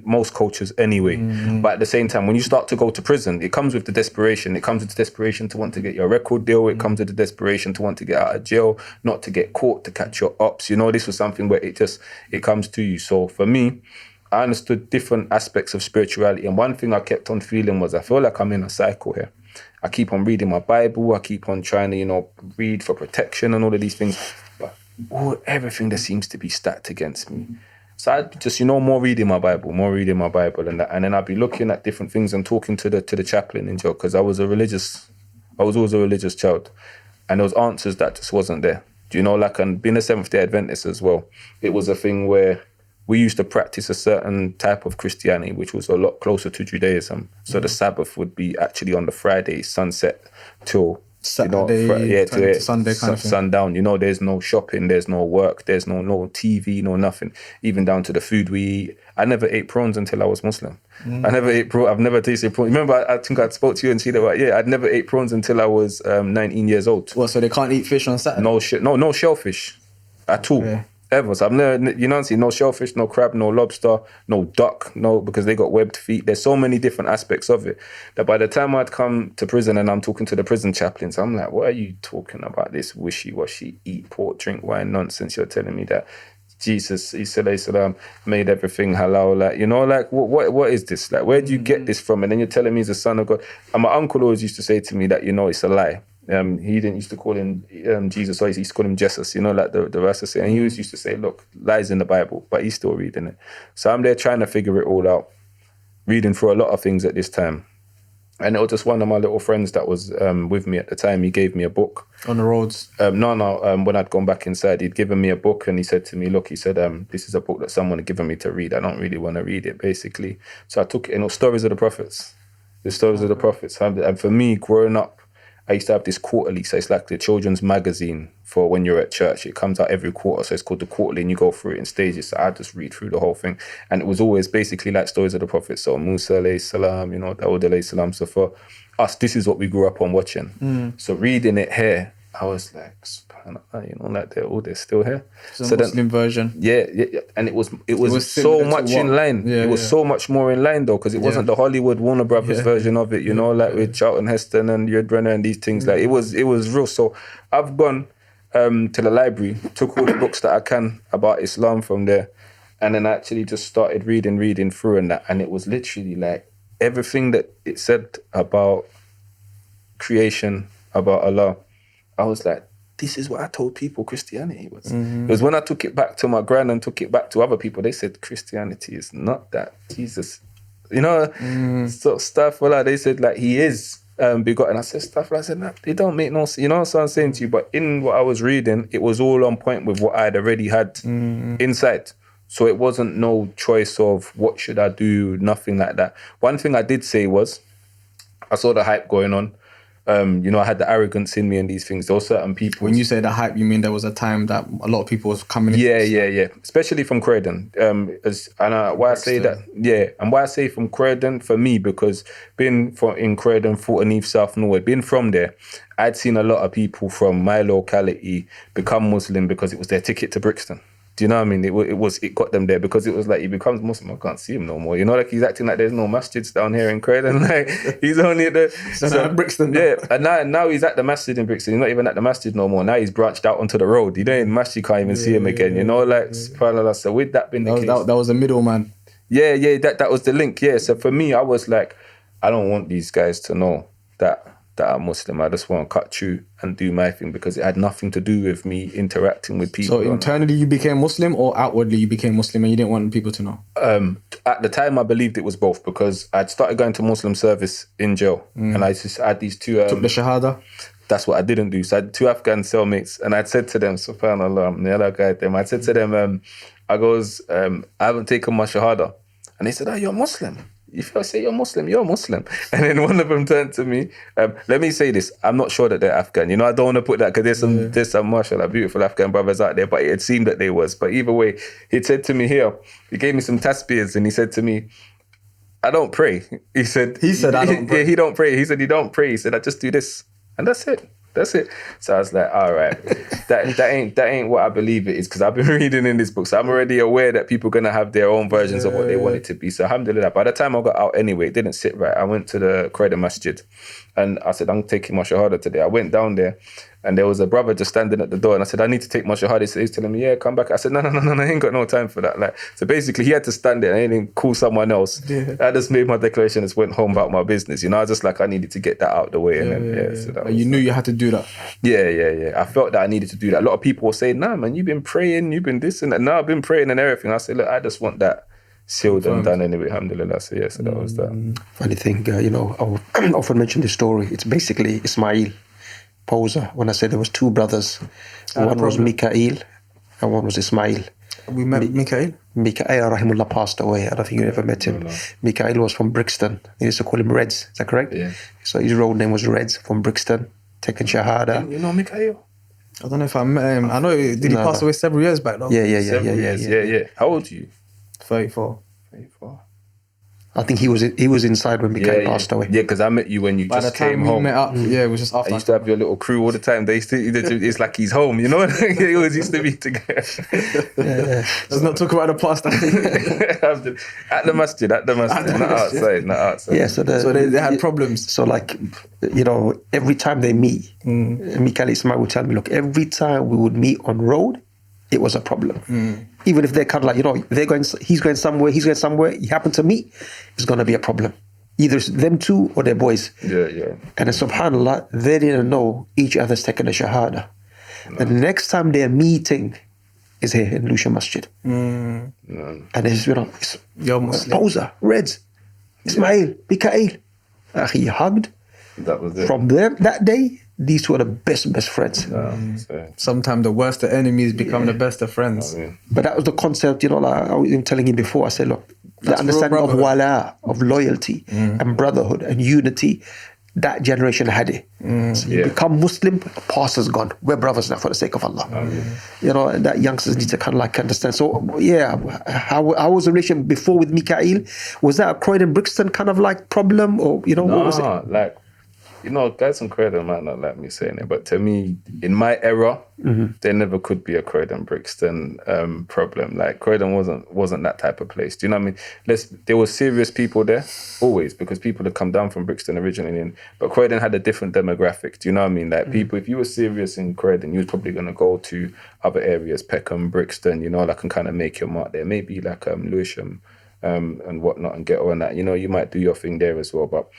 most cultures anyway. But at the same time, when you start to go to prison, it comes with the desperation. It comes with the desperation to want to get your record deal. It comes with the desperation to want to get out of jail, not to get caught, to catch your ops. You know, this was something where it comes to you. So for me, I understood different aspects of spirituality. And one thing I kept on feeling was I feel like I'm in a cycle here. I keep on reading my Bible. I keep on trying to, read for protection and all of these things. But everything that seems to be stacked against me. So I just, more reading my Bible and that. And then I'd be looking at different things and talking to the chaplain in jail, because I was always a religious child. And there was answers that just wasn't there. And being a Seventh-day Adventist as well, it was a thing where we used to practice a certain type of Christianity, which was a lot closer to Judaism. So the Sabbath would be actually on the Friday sunset till Saturday, to Sunday kind of thing. Sundown. There's no shopping, there's no work, there's no TV, no nothing. Even down to the food we eat. I never ate prawns until I was Muslim. I never ate prawns. I've never tasted prawns. Remember, I think I spoke to you and she about, I'd never ate prawns until I was 19 years old. What, so they can't eat fish on Saturday? No shellfish at all. Yeah. Ever. So I've never, no shellfish, no crab, no lobster, no duck, because they got webbed feet. There's so many different aspects of it that by the time I'd come to prison and I'm talking to the prison chaplains, I'm like, what are you talking about? This wishy-washy, eat pork, drink wine nonsense. You're telling me that Jesus, Ismaeel, made everything halal. What is this? Like, where do you get this from? And then you're telling me he's the son of God. And my uncle always used to say to me that, it's a lie. He didn't used to call him Jesus, or he used to call him Jesus, like the Rastafarianism say. And he always used to say, look, lies in the Bible, but he's still reading it. So I'm there trying to figure it all out, reading through a lot of things at this time. And it was just one of my little friends that was with me at the time. He gave me a book. On the roads? When I'd gone back inside, he'd given me a book and he said to me, look, this is a book that someone had given me to read. I don't really want to read it, basically. So I took it, and it was Stories of the Prophets. The Stories of the Prophets. And for me, growing up, I used to have this quarterly, so it's like the children's magazine for when you're at church. It comes out every quarter, so it's called the Quarterly, and you go through it in stages. So I just read through the whole thing. And it was always basically like Stories of the Prophets. So Musa alayhi salam, Dawud alayhi salam. So for us, this is what we grew up on watching. So reading it here, I was like, they're still here. So the Muslim version. Yeah. And it was so much in line. Yeah, it was so much more in line though, because it wasn't the Hollywood Warner Brothers version of it, with Charlton Heston and Yud Brenner and these things. Like it was real. So I've gone to the library, took all the books that I can about Islam from there, and then I actually just started reading through and that, and it was literally like everything that it said about creation, about Allah. I was like, this is what I told people Christianity was. Because when I took it back to my gran and took it back to other people, they said Christianity is not that. Jesus, sort of stuff. Well, they said like he is begotten. I said stuff like, I said, no, they don't make no sense. So I'm saying to you, but in what I was reading, it was all on point with what I'd already had inside. So it wasn't no choice of what should I do, nothing like that. One thing I did say was, I saw the hype going on. I had the arrogance in me and these things. There were certain people. When you say the hype, you mean there was a time that a lot of people was coming in? Yeah. Especially from Croydon. Why I say that, and why I say from Croydon, for me, because being in Croydon, Fortneve, South Norwood, being from there, I'd seen a lot of people from my locality become Muslim because it was their ticket to Brixton. Do you know what I mean? It got them there because it was like he becomes Muslim, I can't see him no more. Like he's acting like there's no masjids down here in Croydon. Like he's only at the Brixton. Yeah, and now he's at the masjid in Brixton. He's not even at the masjid no more. Now he's branched out onto the road. You don't even masjid, can't even see him again. Subhanallah. So with that being the case, that was a middleman. Yeah, that was the link. Yeah. So for me, I was like, I don't want these guys to know that I'm Muslim. I just want to cut through and do my thing because it had nothing to do with me interacting with people. So internally you became Muslim, or outwardly you became Muslim and you didn't want people to know? At the time I believed it was both, because I'd started going to Muslim service in jail and I just had these two... Took the Shahada? That's what I didn't do. So I had two Afghan cellmates and I'd said to them, subhanAllah, I said to them, I haven't taken my Shahada. And they said, you're Muslim. If I say you're Muslim, you're Muslim. And then one of them turned to me. Let me say this. I'm not sure that they're Afghan. I don't want to put that because there's some mashallah, beautiful Afghan brothers out there, but it seemed that they was. But either way, he said to me here, he gave me some tasbihs and he said to me, I don't pray. He said I don't pray. Yeah, he don't pray. He said he don't pray. He said, I just do this. And that's it. So I was like, all right, that ain't what I believe it is, because I've been reading in this book. So I'm already aware that people are going to have their own versions of what they want it to be. So alhamdulillah, by the time I got out anyway, it didn't sit right. I went to the Croydon Masjid and I said, I'm taking my Shahada today. I went down there And there was a brother just standing at the door, and I said, I need to take my shahada. He's telling me, yeah, come back. I said, no, I ain't got no time for that. Like, so basically he had to stand there and he didn't call someone else. Yeah. I just made my declaration, just went home about my business. You know, I was just like, I needed to get that out of the way. So that you knew you had to do that. Yeah. I felt that I needed to do that. A lot of people were saying, nah, man, you've been praying, you've been this and that. No, I've been praying and everything. I said, look, I just want that sealed and done anyway, alhamdulillah. So so that was that. Funny thing, I often mention this story. It's basically Ismaeel Poser. When I said there was two brothers, one was Mikael and one was Ismaeel. We met Mikael? Mikael, rahimullah, passed away. I don't think you ever met him. No. Mikael was from Brixton. They used to call him Reds. Is that correct? Yeah. So his road name was Reds from Brixton, taking Shahada. You know Mikael? I don't know if I met him. I know, did he pass away several years back though? Yeah. How old are you? 34. I think he was inside when Mikael passed away. Yeah, because I met you when you just came home. By the time we met up, it was just after. I used to have your little crew all the time. They used to, it's like he's home, you know? They always used to be together. Let's not talk about the past. At the masjid, not outside. Yeah, so they had problems. So like, every time they meet, Mikael Ismail would tell me, look, every time we would meet on road, it was a problem. Even if they're kind of like, he's going somewhere, you happen to meet, it's going to be a problem. Either them two or their boys. Yeah. And then subhanAllah, they didn't know each other's taking a shahada. The next time they're meeting is here in Lucia Masjid. And it's, You're Muslim. Poser, Reds, Ismaeel, Mikael. He hugged. That was it. From them, that day, these two are the best friends. Sometimes the worst of enemies become the best of friends. But that was the concept, like I was telling you before. I said, look, the understanding of wala, of loyalty and brotherhood and unity, that generation had it. So you become Muslim, past is gone. We're brothers now for the sake of Allah. And that youngsters need to kind of like understand. So how was the relation before with Mikael? Was that a Croydon Brixton kind of like problem, or what was it? Like, guys from Croydon might not like me saying it, but to me, in my era, there never could be a Croydon Brixton problem. Like, Croydon wasn't that type of place. Do you know what I mean? There were serious people there, always, because people had come down from Brixton originally, but Croydon had a different demographic. Do you know what I mean? Like, people, if you were serious in Croydon, you was probably going to go to other areas, Peckham, Brixton, and kind of make your mark there. Maybe like Lewisham, and whatnot, and Ghetto and that, you might do your thing there as well, but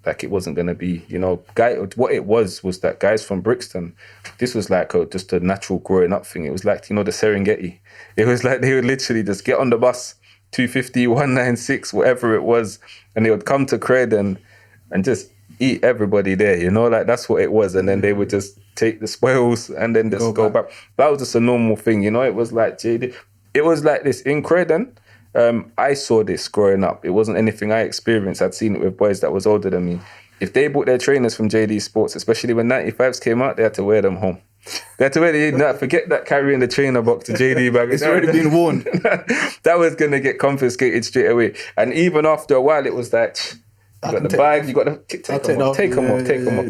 like it wasn't going to be, what it was that guys from Brixton, this was like just a natural growing up thing. It was like, the Serengeti. It was like they would literally just get on the bus, 250, 196, whatever it was, and they would come to Croydon and just eat everybody there, like that's what it was. And then they would just take the spoils and then just go back. That was just a normal thing, it was like JD. It was like this in Croydon. I saw this growing up. It wasn't anything I experienced. I'd seen it with boys that was older than me. If they bought their trainers from JD Sports, especially when 95s came out, they had to wear them home. They had to wear them. Forget that carrying the trainer box to JD bag. It's already been worn. That was going to get confiscated straight away. And even after a while, it was like, you got the bag, you got to take them off.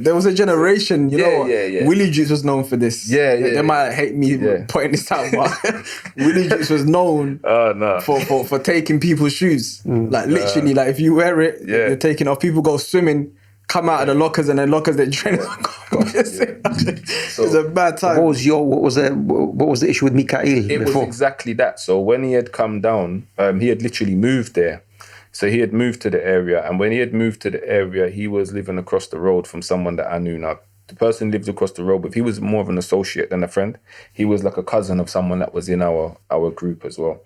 There was a generation, Willie Juice was known for this. They might hate me pointing this out, but Willie Juice was known for taking people's shoes. Like literally, like if you wear it, you're taking off. People go swimming, come out of the lockers, and then lockers they train. It's a bad time. What was the issue with Mikael before? It was exactly that. So when he had come down, he had literally moved there. So he had moved to the area, and when he had moved to the area, he was living across the road from someone that I knew. Now, the person lived across the road, but he was more of an associate than a friend. He was like a cousin of someone that was in our group as well.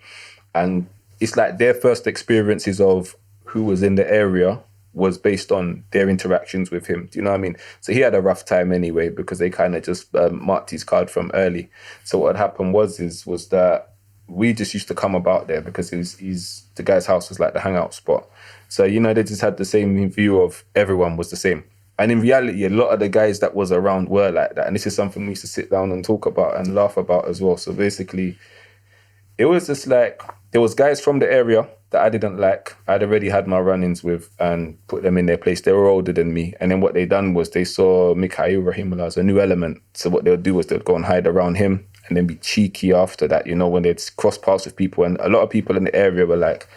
And it's like their first experiences of who was in the area was based on their interactions with him. Do you know what I mean? So he had a rough time anyway, because they kind of just marked his card from early. So what had happened was that we just used to come about there because the guy's house was like the hangout spot. So, they just had the same view of everyone was the same. And in reality, a lot of the guys that was around were like that. And this is something we used to sit down and talk about and laugh about as well. So basically, it was just like, there was guys from the area that I didn't like. I'd already had my run-ins with and put them in their place. They were older than me. And then what they done was they saw Mikael Rahimullah as a new element. So what they would do was they'd go and hide around him and then be cheeky after that, when they'd cross paths with people. And a lot of people in the area were like,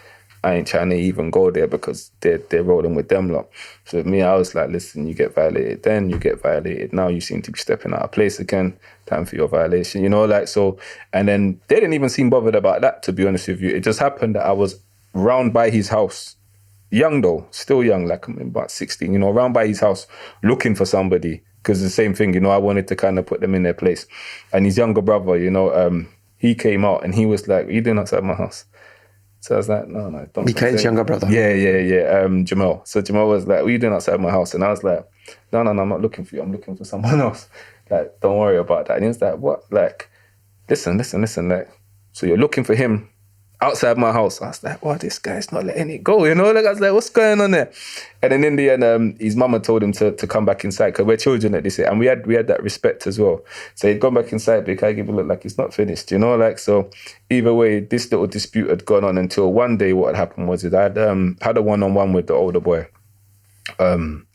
I ain't trying to even go there because they're rolling with them lot. So with me, I was like, listen, you get violated then, you get violated now, you seem to be stepping out of place again, time for your violation, you know, like, so. And then they didn't even seem bothered about that, to be honest with you. It just happened that I was round by his house, young though, still young, like I'm about 16, you know, round by his house, looking for somebody, because the same thing, you know, I wanted to kind of put them in their place. And his younger brother, you know, he came out and he was like, what are you doing outside my house? So I was like, no, don't. Mikael's younger brother. Yeah. Jamaica. So Jamaica was like, what are you doing outside my house? And I was like, no, I'm not looking for you. I'm looking for someone else. Like, don't worry about that. And he was like, what? Like, listen. Like, so you're looking for him outside my house. I was like, oh, this guy's not letting it go, you know? Like, I was like, what's going on there? And then in the end, his mama told him to come back inside because we're children at this age. And we had that respect as well. So he'd gone back inside, but he can't give a look like it's not finished, you know? Like, so either way, this little dispute had gone on until one day what had happened was I had a one-on-one with the older boy. Then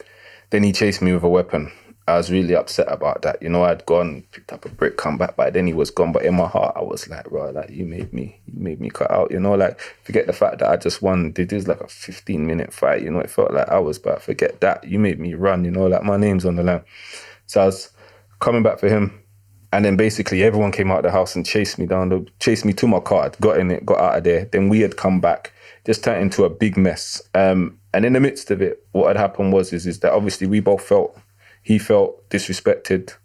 he chased me with a weapon. I was really upset about that. You know, I'd gone, picked up a brick, come back, but then he was gone. But in my heart, I was like, bro, like, you made me cut out, you know, like, forget the fact that I just won. This is like a 15-minute fight, you know, it felt like hours, but forget that. You made me run, you know, like, my name's on the line. So I was coming back for him. And then basically everyone came out of the house and chased me to my car, got in it, got out of there. Then we had come back, just turned into a big mess. And in the midst of it, what had happened was that obviously we both felt, he felt disrespected.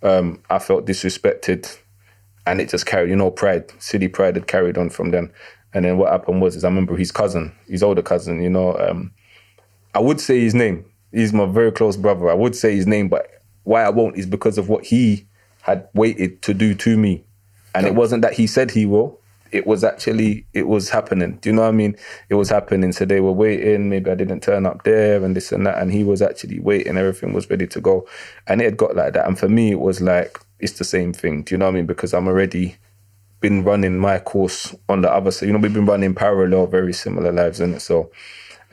I felt disrespected. And it just carried, you know, city pride had carried on from then. And then what happened was I remember his older cousin, you know, I would say his name. He's my very close brother. I would say his name, but why I won't is because of what he had waited to do to me. And it wasn't that he said he will. It was happening. Do you know what I mean? It was happening. So they were waiting. Maybe I didn't turn up there and this and that. And he was actually waiting. Everything was ready to go. And it had got like that. And for me, it was like, it's the same thing. Do you know what I mean? Because I'm already been running my course on the other side. You know, we've been running parallel, very similar lives, innit? So,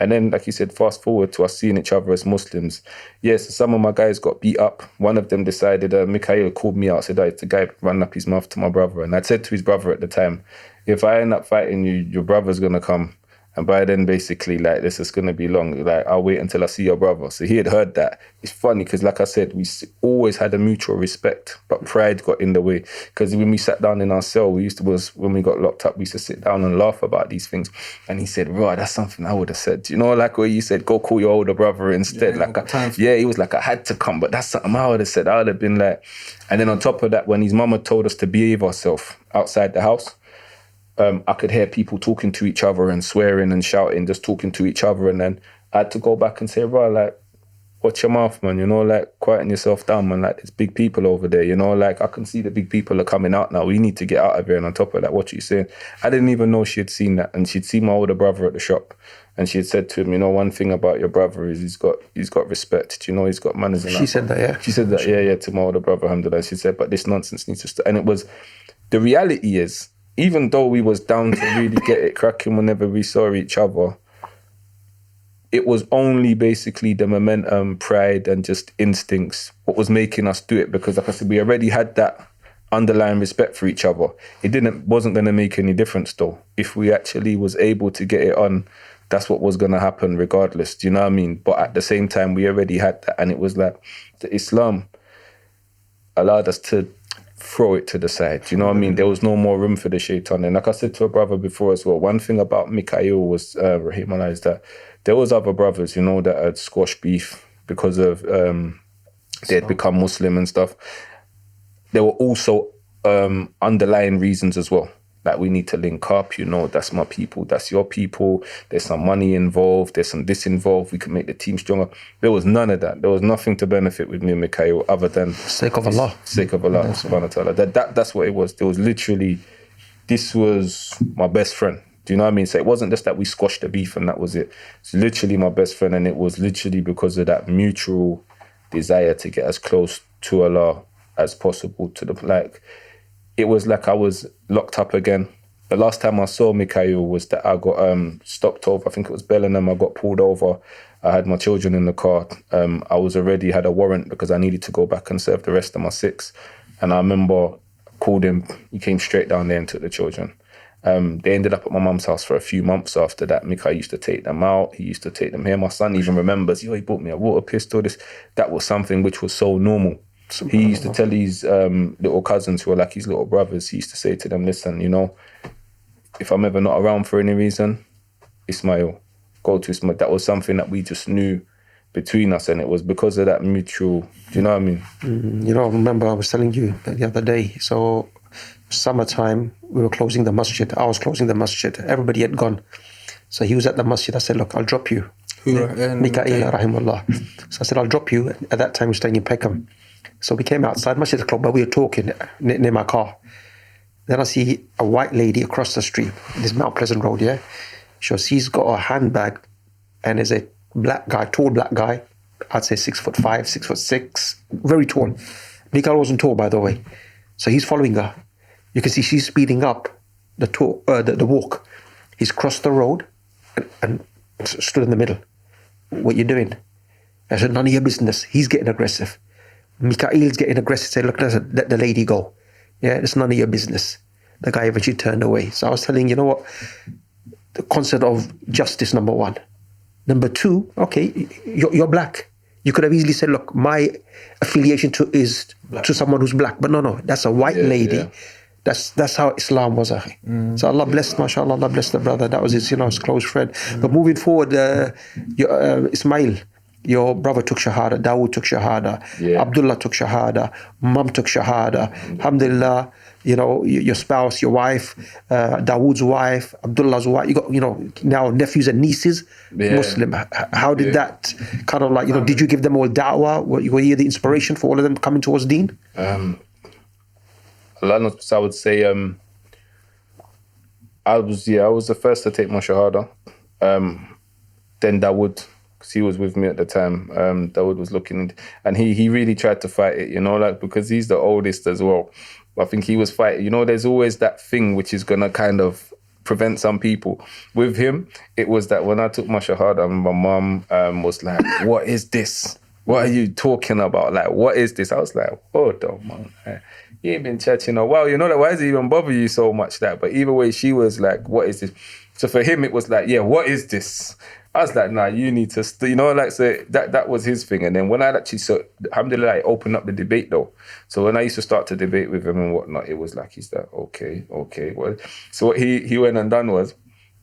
and then, like you said, fast forward to us seeing each other as Muslims. Yes, some of my guys got beat up. One of them decided, Mikhail called me out, said, it's the guy running up his mouth to my brother. And I said to his brother at the time, if I end up fighting you, your brother's going to come. And by then, basically, like, this is going to be long. Like, I'll wait until I see your brother. So he had heard that. It's funny because, like I said, we always had a mutual respect, but pride got in the way. Because when we sat down in our cell, when we got locked up, we used to sit down and laugh about these things. And he said, right, that's something I would have said. You know, like where you said, go call your older brother instead. He was like, I had to come, but that's something I would have said. I would have been like, and then on top of that, when his mama told us to behave ourselves outside the house, I could hear people talking to each other and swearing and shouting, just talking to each other. And then I had to go back and say, bro, like, watch your mouth, man, you know, like, quieten yourself down, man, like, there's big people over there, you know, like, I can see the big people are coming out now. We need to get out of here. And on top of that, what you saying? I didn't even know she had seen that. And she'd seen my older brother at the shop. And she had said to him, you know, one thing about your brother is he's got respect. You know, he's got manners. She said that, yeah. She said that, yeah, to my older brother, alhamdulillah. She said, but this nonsense needs to stop. And it was, the reality is, even though we was down to really get it cracking whenever we saw each other, it was only basically the momentum, pride, and just instincts what was making us do it. Because, like I said, we already had that underlying respect for each other. Wasn't going to make any difference though. If we actually was able to get it on, that's what was going to happen regardless. Do you know what I mean? But at the same time, we already had that, and it was like the Islam allowed us to throw it to the side. Do you know what I mean? There was no more room for the shaitan. And like I said to a brother before as well, one thing about Mikhail was, Rahimullah, is that there was other brothers, you know, that had squashed beef because of they had become Muslim and stuff. There were also underlying reasons as well. Like, we need to link up, you know, that's my people, that's your people, there's some money involved, there's some this involved, we can make the team stronger. There was none of that. There was nothing to benefit with me and Mikhail other than sake of Allah. Sake of Allah, subhanahu wa ta'ala. That's what it was. There was literally, this was my best friend. Do you know what I mean? So it wasn't just that we squashed the beef and that was it. It's literally my best friend, and it was literally because of that mutual desire to get as close to Allah as possible to the, like, it was like I was locked up again. The last time I saw Mikhail was that I got stopped over. I think it was Bellingham. I got pulled over. I had my children in the car. I was already had a warrant because I needed to go back and serve the rest of my 6. And I remember called him. He came straight down there and took the children. They ended up at my mum's house for a few months after that. Mika used to take them out. He used to take them here. My son even remembers, he bought me a water pistol. That was something which was so normal. He used to tell his little cousins who were like his little brothers, he used to say to them, listen, if I'm ever not around for any reason, Ismaeel, go to Ismaeel. That was something that we just knew between us, and it was because of that mutual, do you know what I mean? I remember I was telling you the other day, so summertime, we were closing the masjid. I was closing the masjid. Everybody had gone. So he was at the masjid. I said, look, I'll drop you. Mikael, rahimullah. So I said, I'll drop you. At that time, we were staying in Peckham. So we came outside Masjid Club, but we were talking near my car. Then I see a white lady across the street. This Mount Pleasant Road, yeah? She's got a handbag, and there's a black guy, tall black guy. I'd say 6'5", 6'6", very tall. Mikael wasn't tall, by the way. So he's following her. You can see she's speeding up the walk. He's crossed the road and stood in the middle. What you doing? I said, none of your business. He's getting aggressive. Mikael's getting aggressive. Say, look, let the lady go. Yeah, it's none of your business. The guy eventually turned away. So I was telling you know what? The concept of justice, number one. Number two, okay, you're black. You could have easily said, look, my affiliation is to someone who's black. But no, that's a white lady. Yeah. That's how Islam was. So Allah bless, mashallah, Allah bless the brother. That was his, his close friend. But moving forward, Ismaeel, your brother took Shahada, Dawood took Shahada, Abdullah took Shahada, Mum took Shahada. Alhamdulillah, your spouse, your wife, Dawood's wife, Abdullah's wife, you got, now nephews and nieces, Muslim. How did that kind of did you give them all da'wah? Were you the inspiration for all of them coming towards deen? I would say I was the first to take my Shahada. Then Dawood, because he was with me at the time. Dawood was looking, and he really tried to fight it, because he's the oldest as well. I think he was fighting. There's always that thing which is gonna kind of prevent some people. With him, it was that when I took my Shahada, my mum was like, "What is this? What are you talking about? Like, what is this?" I was like, "Oh, don't man. You ain't been church, why does it even bother you so much that?" But either way, she was like, "What is this?" So for him, it was like, "Yeah, what is this?" I was like, "Nah, you need to," so that was his thing. And then when I actually, alhamdulillah, I opened up the debate though. So when I used to start to debate with him and whatnot, it was like, he's like, okay. Well, so what he went and done was,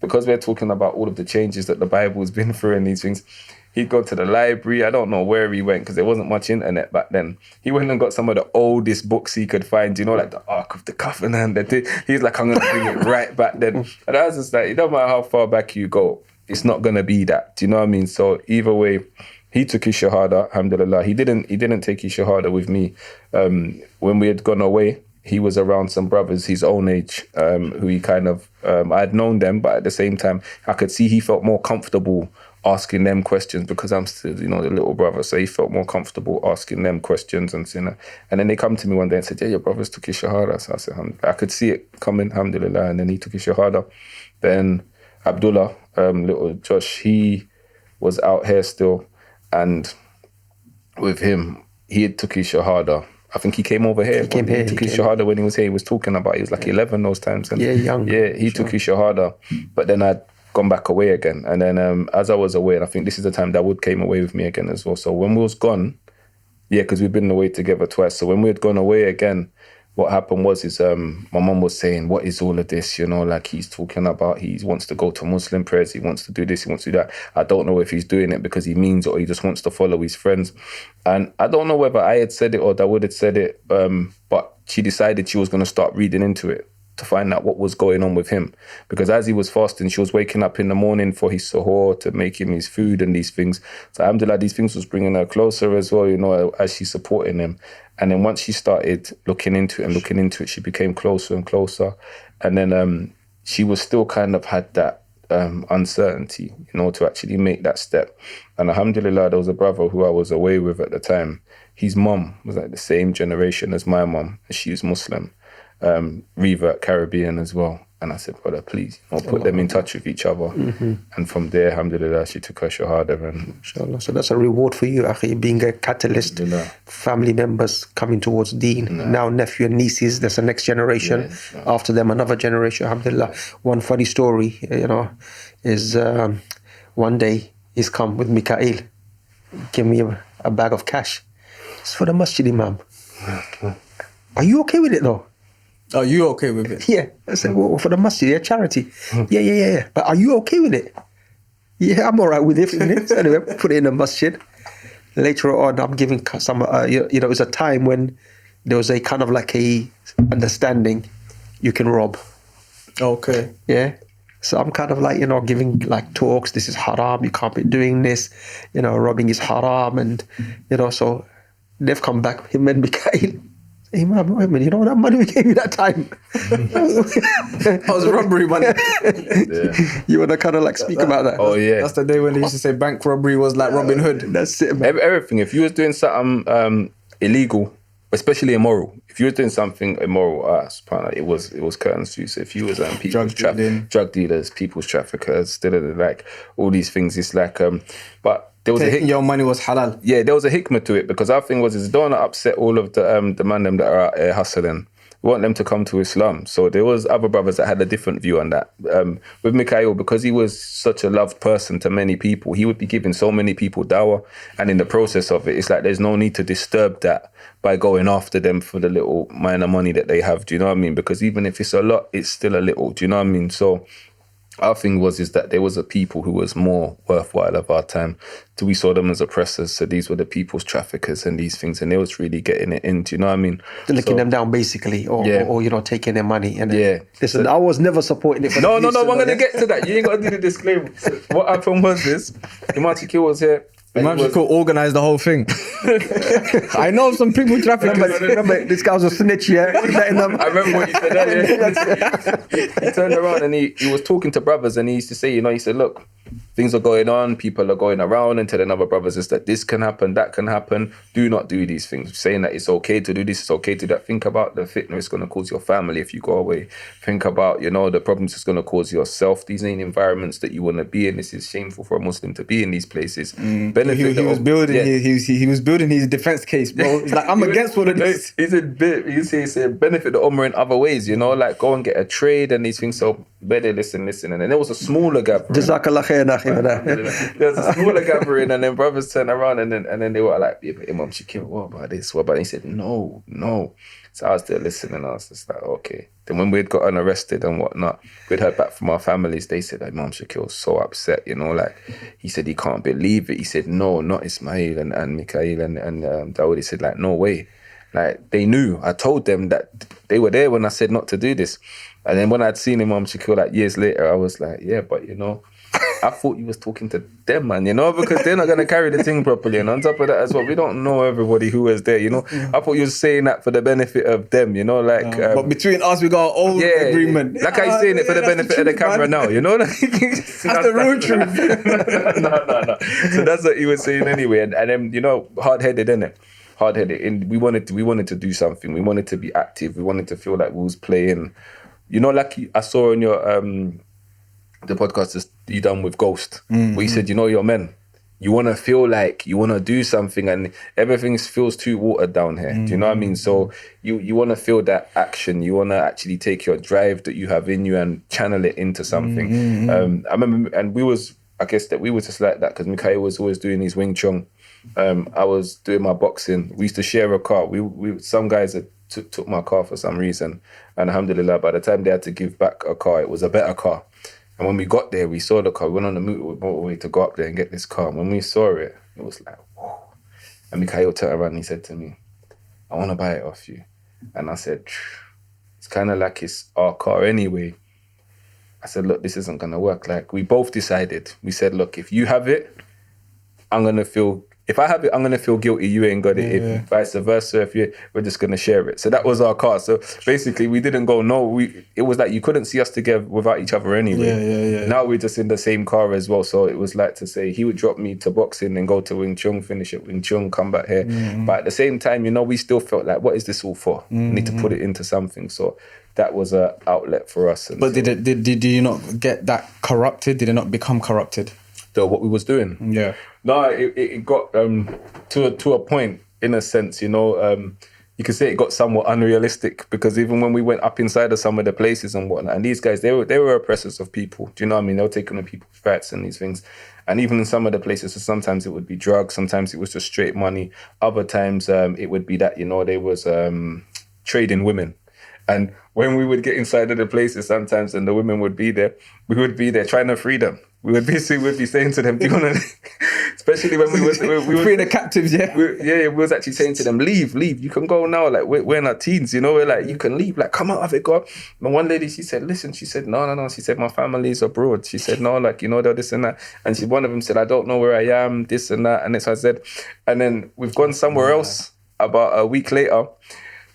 because we're talking about all of the changes that the Bible's been through and these things, he'd go to the library. I don't know where he went because there wasn't much internet back then. He went and got some of the oldest books he could find, like the Ark of the Covenant. He's like, I'm going to bring it right back then. And I was just like, it don't matter how far back you go, it's not going to be that. Do you know what I mean? So either way, he took his Shahada, alhamdulillah. He didn't take his Shahada with me. When we had gone away, he was around some brothers his own age, who he kind of, I'd known them, but at the same time, I could see he felt more comfortable asking them questions because I'm still, the little brother. So he felt more comfortable asking them questions and And then they come to me one day and said, "Yeah, your brothers took his Shahada." So I said, I could see it coming, alhamdulillah. And then he took his Shahada. Then Abdullah, little Josh, he was out here still. And with him, he took his Shahada. I think he came over here. He took his Shahada when he was here. He was talking about, he was like 11 those times. And young. Yeah, he took his Shahada. But then I'd gone back away again. And then as I was away, and I think this is the time Dawood came away with me again as well. So when we was gone, because we've been away together twice. So when we had gone away again, what happened was my mum was saying, "What is all of this?" Like he's talking about, he wants to go to Muslim prayers, he wants to do this, he wants to do that. I don't know if he's doing it because he means it or he just wants to follow his friends. And I don't know whether I had said it or Dawood had said it, but she decided she was going to start reading into it to find out what was going on with him. Because as he was fasting, she was waking up in the morning for his suhoor to make him his food and these things. So alhamdulillah, these things was bringing her closer as well, as she's supporting him. And then once she started looking into it, she became closer and closer. And then she was still kind of had that uncertainty, to actually make that step. And alhamdulillah, there was a brother who I was away with at the time. His mum was the same generation as my mum, and she was Muslim. Revert Caribbean as well. And I said, brother, please, put them in touch with each other. And from there, alhamdulillah, she took her shahada. And inshallah. So that's a reward for you, akhi, being a catalyst. Family members coming towards deen. Now nephew and nieces, there's the next generation. After them, another generation, alhamdulillah. One funny story, is one day he's come with Mikael, give me a bag of cash. It's for the masjid, Imam. Are you okay with it though? Are you okay with it? Yeah. I said, well, for the masjid, charity. Yeah. But are you okay with it? Yeah, I'm all right with it. So anyway, put it in the masjid. Later on, I'm giving some, it was a time when there was a kind of like a understanding you can rob. Okay. Yeah. So I'm kind of like, giving like talks. This is haram. You can't be doing this. Robbing is haram. And, so they've come back, him and Mikael. Hey, man, wait a minute, that money we gave you that time? That was robbery money. You want to kind of like speak about that? Oh, yeah. That's the day when they used to say bank robbery was like Robin Hood. That's it, man. Everything. If you was doing something illegal, especially immoral, if you was doing something immoral, it was curtains to you. So if you was drug dealers, people's traffickers, like all these things, it's like, but there was taking your money was halal. Yeah, there was a hikmah to it, because our thing was, don't want to upset all of the man them that are out here hustling. We want them to come to Islam. So there was other brothers that had a different view on that. With Mikael, because he was such a loved person to many people, he would be giving so many people dawah, and in the process of it, it's like there's no need to disturb that by going after them for the little minor money that they have. Do you know what I mean? Because even if it's a lot, it's still a little. Do you know what I mean? So our thing is that there was a people who was more worthwhile of our time. So we saw them as oppressors. So these were the people's traffickers and these things, and they was really getting it in. Do you know what I mean? Licking them down basically, or taking their money. And listen, so, I was never supporting it. For no, I'm going to get to that. You ain't got to do the disclaimer. So what happened was this: Imam Shakil was here. Imam Shakil organised the whole thing. I know some people traffickers. Remember, this guy was a snitch, yeah? I remember what you said earlier. He turned around and he was talking to brothers, and he used to say, he said, look, things are going on, people are going around, and telling other brothers is that this can happen, that can happen. Do not do these things. Saying that it's okay to do this, it's okay to do that. Think about the fitna it's going to cause your family if you go away. Think about, the problems it's going to cause yourself. These ain't environments that you want to be in. This is shameful for a Muslim to be in these places. He was building his defense case, bro. He's like, I'm against all of this. He said benefit the ummah in other ways, like go and get a trade and these things. So better listen. And then there was a smaller gathering. Jazakallah khair, there was a smaller gathering, and then brothers turned around and then they were like, Imam Shakil, what about this? What about? He said, no. So I was there listening. I was just like, okay. Then when we'd gotten arrested and whatnot, we'd heard back from our families. They said, Imam Shakil was so upset, he said he can't believe it. He said, no, not Ismaeel and Mikael and Dawood. He said, like, no way. Like, they knew. I told them that they were there when I said not to do this. And then when I'd seen Imam Shakil like years later, I was like, yeah, but I thought you was talking to them, man, because they're not going to carry the thing properly. And on top of that as well, we don't know everybody who was there, I thought you was saying that for the benefit of them, but between us, we got our own agreement. Like I'm saying it for the benefit of the camera now, That's the real truth. No. So that's what he was saying anyway. And then, hard-headed, innit? Hard-headed. And we wanted to do something. We wanted to be active. We wanted to feel like we was playing. Like I saw on your... the podcast you done with Ghost, where you said, you're men. You want to feel like you want to do something, and everything feels too watered down here. Do you know what I mean? So you want to feel that action. You want to actually take your drive that you have in you and channel it into something. I remember, and we were just like that, because Mikael was always doing his Wing Chun. I was doing my boxing. We used to share a car. We some guys had took my car for some reason, and alhamdulillah, by the time they had to give back a car, it was a better car. And when we got there, we saw the car. We went on the motorway to go up there and get this car. And when we saw it, it was like, whoa. And Mikael turned around and he said to me, I want to buy it off you. And I said, it's kind of like it's our car anyway. I said, look, this isn't going to work. Like, we both decided. We said, look, if you have it, if I have it, I'm going to feel guilty. You ain't got it. If vice versa, we're just going to share it. So that was our car. So basically, we didn't go, it was like you couldn't see us together without each other anyway. Yeah. Now we're just in the same car as well. So it was like to say, he would drop me to boxing and go to Wing Chun, finish at Wing Chun, come back here. But at the same time, we still felt like, what is this all for? We need to put it into something. So that was a outlet for us. And but did you not get that corrupted? Did it not become corrupted? What we was doing? Yeah. No, it got to a point, in a sense, you know. You could say it got somewhat unrealistic, because even when we went up inside of some of the places and whatnot, and these guys, they were oppressors of people. Do you know what I mean? They were taking on people's rights and these things. And even in some of the places, so sometimes it would be drugs, sometimes it was just straight money. Other times it would be that, you know, they was trading women. And when we would get inside of the places sometimes and the women would be there, we would be there trying to free them. We would be saying to them, do you want to, especially when we were freeing the captives, yeah. We was actually saying to them, leave, you can go now. Like, we're in our teens, you know, we're like, you can leave, like, come out of it, go. And one lady, she said, listen, she said, no. She said, my family's abroad. She said, no, like, you know, this and that. And one of them said, I don't know where I am, this and that. And so I said, and then we've gone somewhere else about a week later.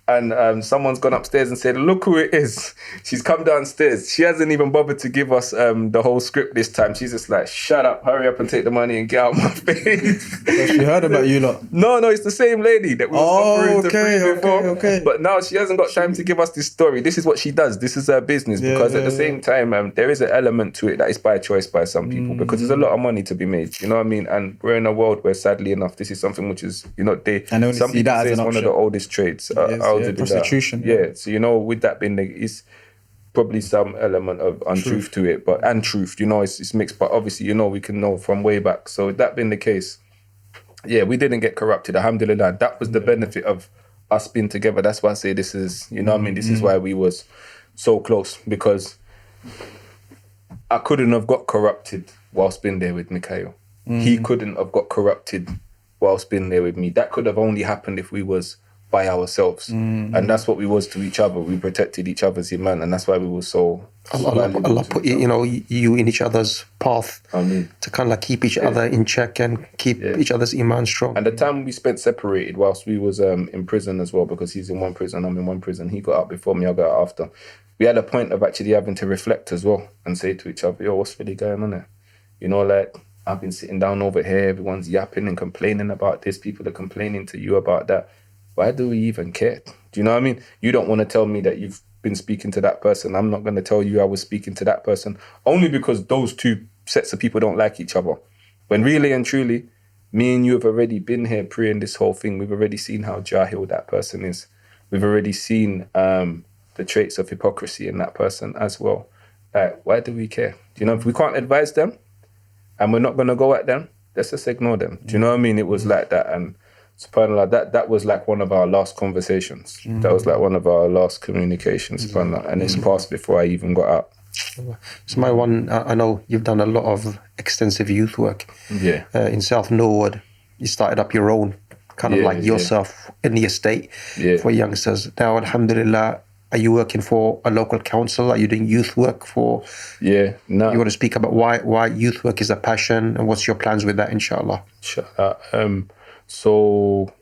And someone's gone upstairs and said, look who it is. She's come downstairs. She hasn't even bothered to give us the whole script this time. She's just like, shut up, hurry up and take the money and get out of my face. So she heard about you lot? No, it's the same lady that we was offering to free before. Okay. But now she hasn't got time to give us this story. This is what she does. This is her business. Because at the same time, there is an element to it that is by choice by some people, because there's a lot of money to be made. You know what I mean? And we're in a world where, sadly enough, this is something which is, you know, some people say it's one of the oldest trades. Prostitution. Yeah. So, you know, with that being it's probably some element of untruth to it, and truth, you know, it's mixed. But obviously, you know, we can know from way back. So with that being the case, yeah, we didn't get corrupted. Alhamdulillah. That was the benefit of us being together. That's why I say this is, you know what I mean? This is why we was so close, because I couldn't have got corrupted whilst being there with Mikhail. He couldn't have got corrupted whilst being there with me. That could have only happened if we was by ourselves. And that's what we was to each other. We protected each other's iman, and that's why we were so Allah put you in each other's path to kind of like keep each other in check and keep each other's iman strong. And the time we spent separated whilst we was in prison as well, because he's in one prison, I'm in one prison. He got out before me, I got out after. We had a point of actually having to reflect as well and say to each other, yo, what's really going on there? You know, like, I've been sitting down over here, everyone's yapping and complaining about this, people are complaining to you about that. Why do we even care? Do you know what I mean? You don't want to tell me that you've been speaking to that person. I'm not going to tell you I was speaking to that person, only because those two sets of people don't like each other. When really and truly, me and you have already been here praying this whole thing. We've already seen how jahil that person is. We've already seen the traits of hypocrisy in that person as well. Why do we care? Do you know, if we can't advise them and we're not going to go at them, let's just ignore them. Do you know what I mean? It was like that. And subhanAllah, that was like one of our last conversations. That was like one of our last communications, subhanAllah. And it's passed before I even got out. So my one, I know you've done a lot of extensive youth work. Yeah. In South Norwood, you started up your own, kind of like yourself in the estate for youngsters. Now, alhamdulillah, are you working for a local council? Are you doing youth work for? Yeah, no. You want to speak about why youth work is a passion, and what's your plans with that, inshallah? Inshallah. So,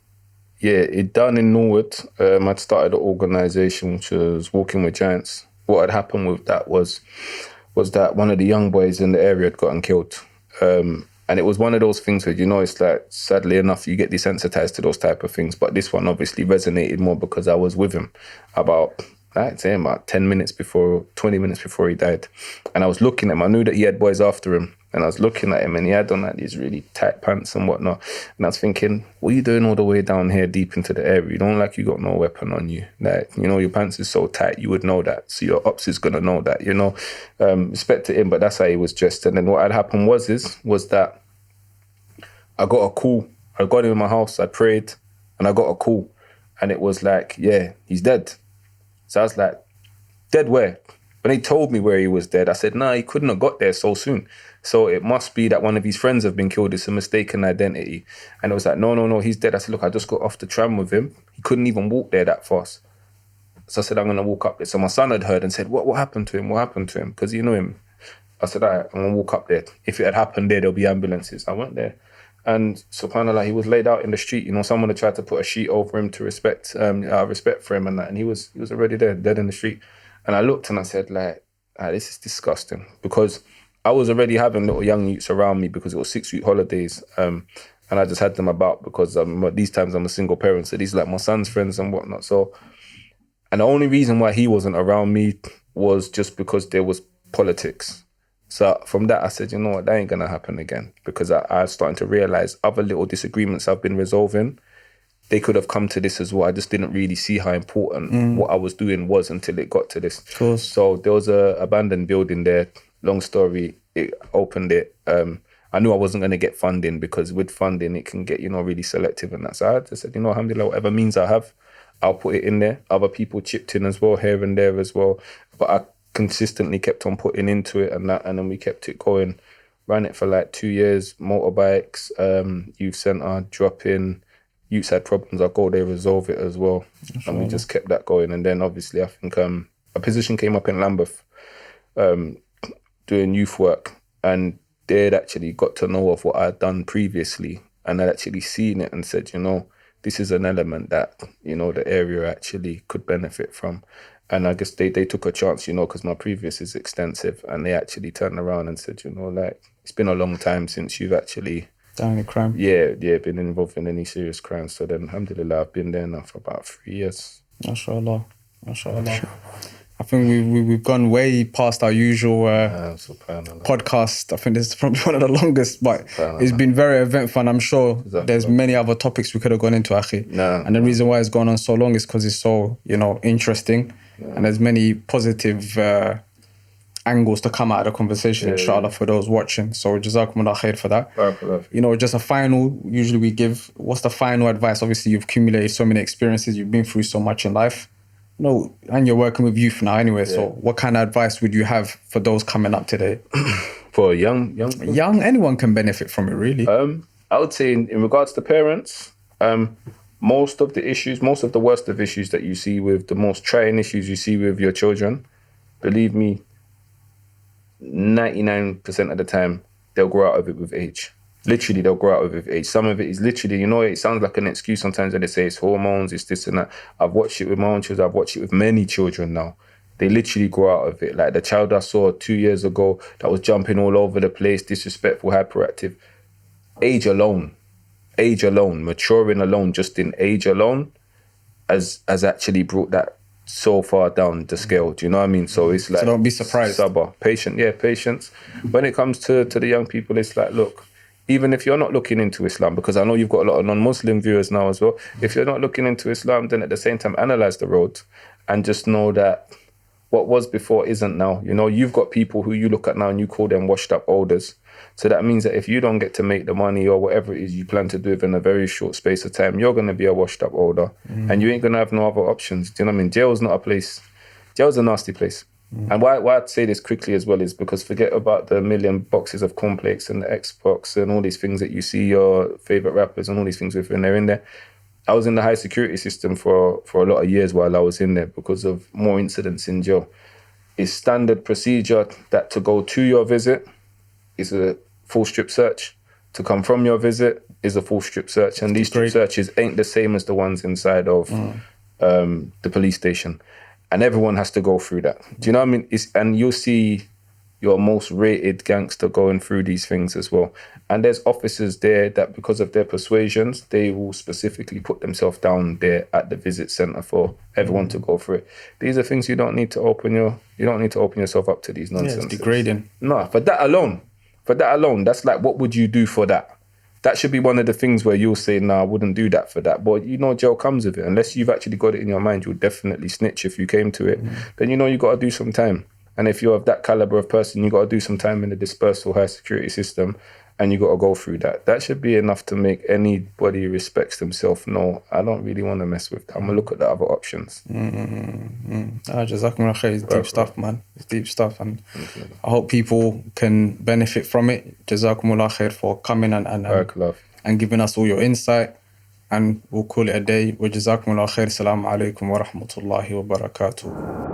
yeah, it done in Norwood. I'd started an organisation which was Walking with Giants. What had happened with that was that one of the young boys in the area had gotten killed. And it was one of those things where, you know, it's like, sadly enough, you get desensitized to those type of things. But this one obviously resonated more because I was with him about 10 minutes before, 20 minutes before he died. And I was looking at him. I knew that he had boys after him. And I was looking at him and he had on like these really tight pants and whatnot. And I was thinking, what are you doing all the way down here deep into the area? You don't like you got no weapon on you. Like, you know, your pants is so tight, you would know that. So your ops is going to know that, you know. Respect to him, but that's how he was dressed. And then what had happened was that I got a call. I got him in my house, I prayed, and I got a call. And it was like, yeah, he's dead. So I was like, dead where? When they told me where he was dead, I said, nah, he couldn't have got there so soon. So it must be that one of his friends have been killed. It's a mistaken identity. And it was like, no, he's dead. I said, look, I just got off the tram with him. He couldn't even walk there that fast. So I said, I'm going to walk up there. So my son had heard and said, what happened to him? What happened to him? Because you know him. I said, all right, I'm going to walk up there. If it had happened there, there'll be ambulances. I went there. And subhanAllah, he was laid out in the street. You know, someone had tried to put a sheet over him to respect for him and that. And he was already there, dead in the street. And I looked and I said, like, this is disgusting. Because I was already having little young youths around me because it was 6-week holidays. And I just had them about because these times I'm a single parent. So these are like my son's friends and whatnot. So And the only reason why he wasn't around me was just because there was politics. So from that, I said, you know what, that ain't going to happen again, because I was starting to realize other little disagreements I've been resolving, they could have come to this as well. I just didn't really see how important what I was doing was until it got to this. Of course. So there was a abandoned building there. Long story, it opened it. I knew I wasn't going to get funding, because with funding, it can get, really selective and that. So I just said, alhamdulillah, whatever means I have, I'll put it in there. Other people chipped in as well, here and there as well. But I consistently kept on putting into it and that, and then we kept it going. Ran it for like 2 years, motorbikes, youth centre, drop in. Youths had problems, I'll go there, resolve it as well. And we just kept that going. And then obviously I think a position came up in Lambeth doing youth work, and they'd actually got to know of what I had done previously, and I'd actually seen it and said, this is an element that, the area actually could benefit from. And I guess they took a chance, because my previous is extensive, and they actually turned around and said, it's been a long time since you've actually done any crime. Yeah, been involved in any serious crimes. So then, alhamdulillah, I've been there now for about 3 years. MashaAllah. I think we've gone way past our usual podcast. I think this is probably one of the longest, but it's been very eventful, and I'm sure there's many other topics we could have gone into, Akhi. And the reason why it's gone on so long is because it's so, interesting, and there's many positive angles to come out of the conversation, inshallah, for those watching. So jazakumullah khair for that. Just a final, usually we give, what's the final advice? Obviously, you've accumulated so many experiences, you've been through so much in life. And you're working with youth now anyway, so what kind of advice would you have for those coming up today? For young, anyone can benefit from it, really. I would say in regards to parents, most of the worst of issues that you see with, the most trying issues you see with your children, believe me, 99% of the time, they'll grow out of it with age. Literally, they'll grow out of it with age. Some of it is literally, it sounds like an excuse sometimes when they say it's hormones, it's this and that. I've watched it with my own children. I've watched it with many children now. They literally grow out of it. Like the child I saw 2 years ago that was jumping all over the place, disrespectful, hyperactive. Age alone, maturing alone, just in age alone, has actually brought that so far down the scale. Do you know what I mean? So it's like, so don't be surprised. Patience. When it comes to the young people, it's like, look, even if you're not looking into Islam, because I know you've got a lot of non-Muslim viewers now as well, if you're not looking into Islam, then at the same time, analyze the road and just know that what was before isn't now. You've got people who you look at now and you call them washed up olders. So that means that if you don't get to make the money or whatever it is you plan to do within a very short space of time, you're going to be a washed up older and you ain't going to have no other options. Do you know what I mean? Jail's not a place. Jail's a nasty place. And why I'd say this quickly as well is because forget about the million boxes of cornflakes and the Xbox and all these things that you see your favourite rappers and all these things within there in there. I was in the high security system for a lot of years while I was in there because of more incidents in jail. It's standard procedure that to go to your visit is a full strip search. To come from your visit is a full strip search. And these strip searches ain't the same as the ones inside of the police station. And everyone has to go through that. Do you know what I mean? And you'll see your most rated gangster going through these things as well. And there's officers there that because of their persuasions, they will specifically put themselves down there at the visit centre for everyone to go through it. These are things you don't need to open yourself up to these nonsense. Yeah, it's degrading. No, for that alone, that's like, what would you do for that? That should be one of the things where you'll say, no, I wouldn't do that for that. But jail comes with it. Unless you've actually got it in your mind, you'll definitely snitch if you came to it. Then you got to do some time. And if you're of that caliber of person, you got to do some time in the dispersal high security system and you got to go through that. That should be enough to make anybody who respects themselves know, I don't really want to mess with that. I'm going to look at the other options. Jazakumullah khair. It's deep stuff, man. It's deep stuff. And I hope people can benefit from it. Jazakumullah khair for coming and giving us all your insight. And we'll call it a day. Wa jazakumullah khair. Assalamu alaikum wa rahmatullahi wa barakatuh.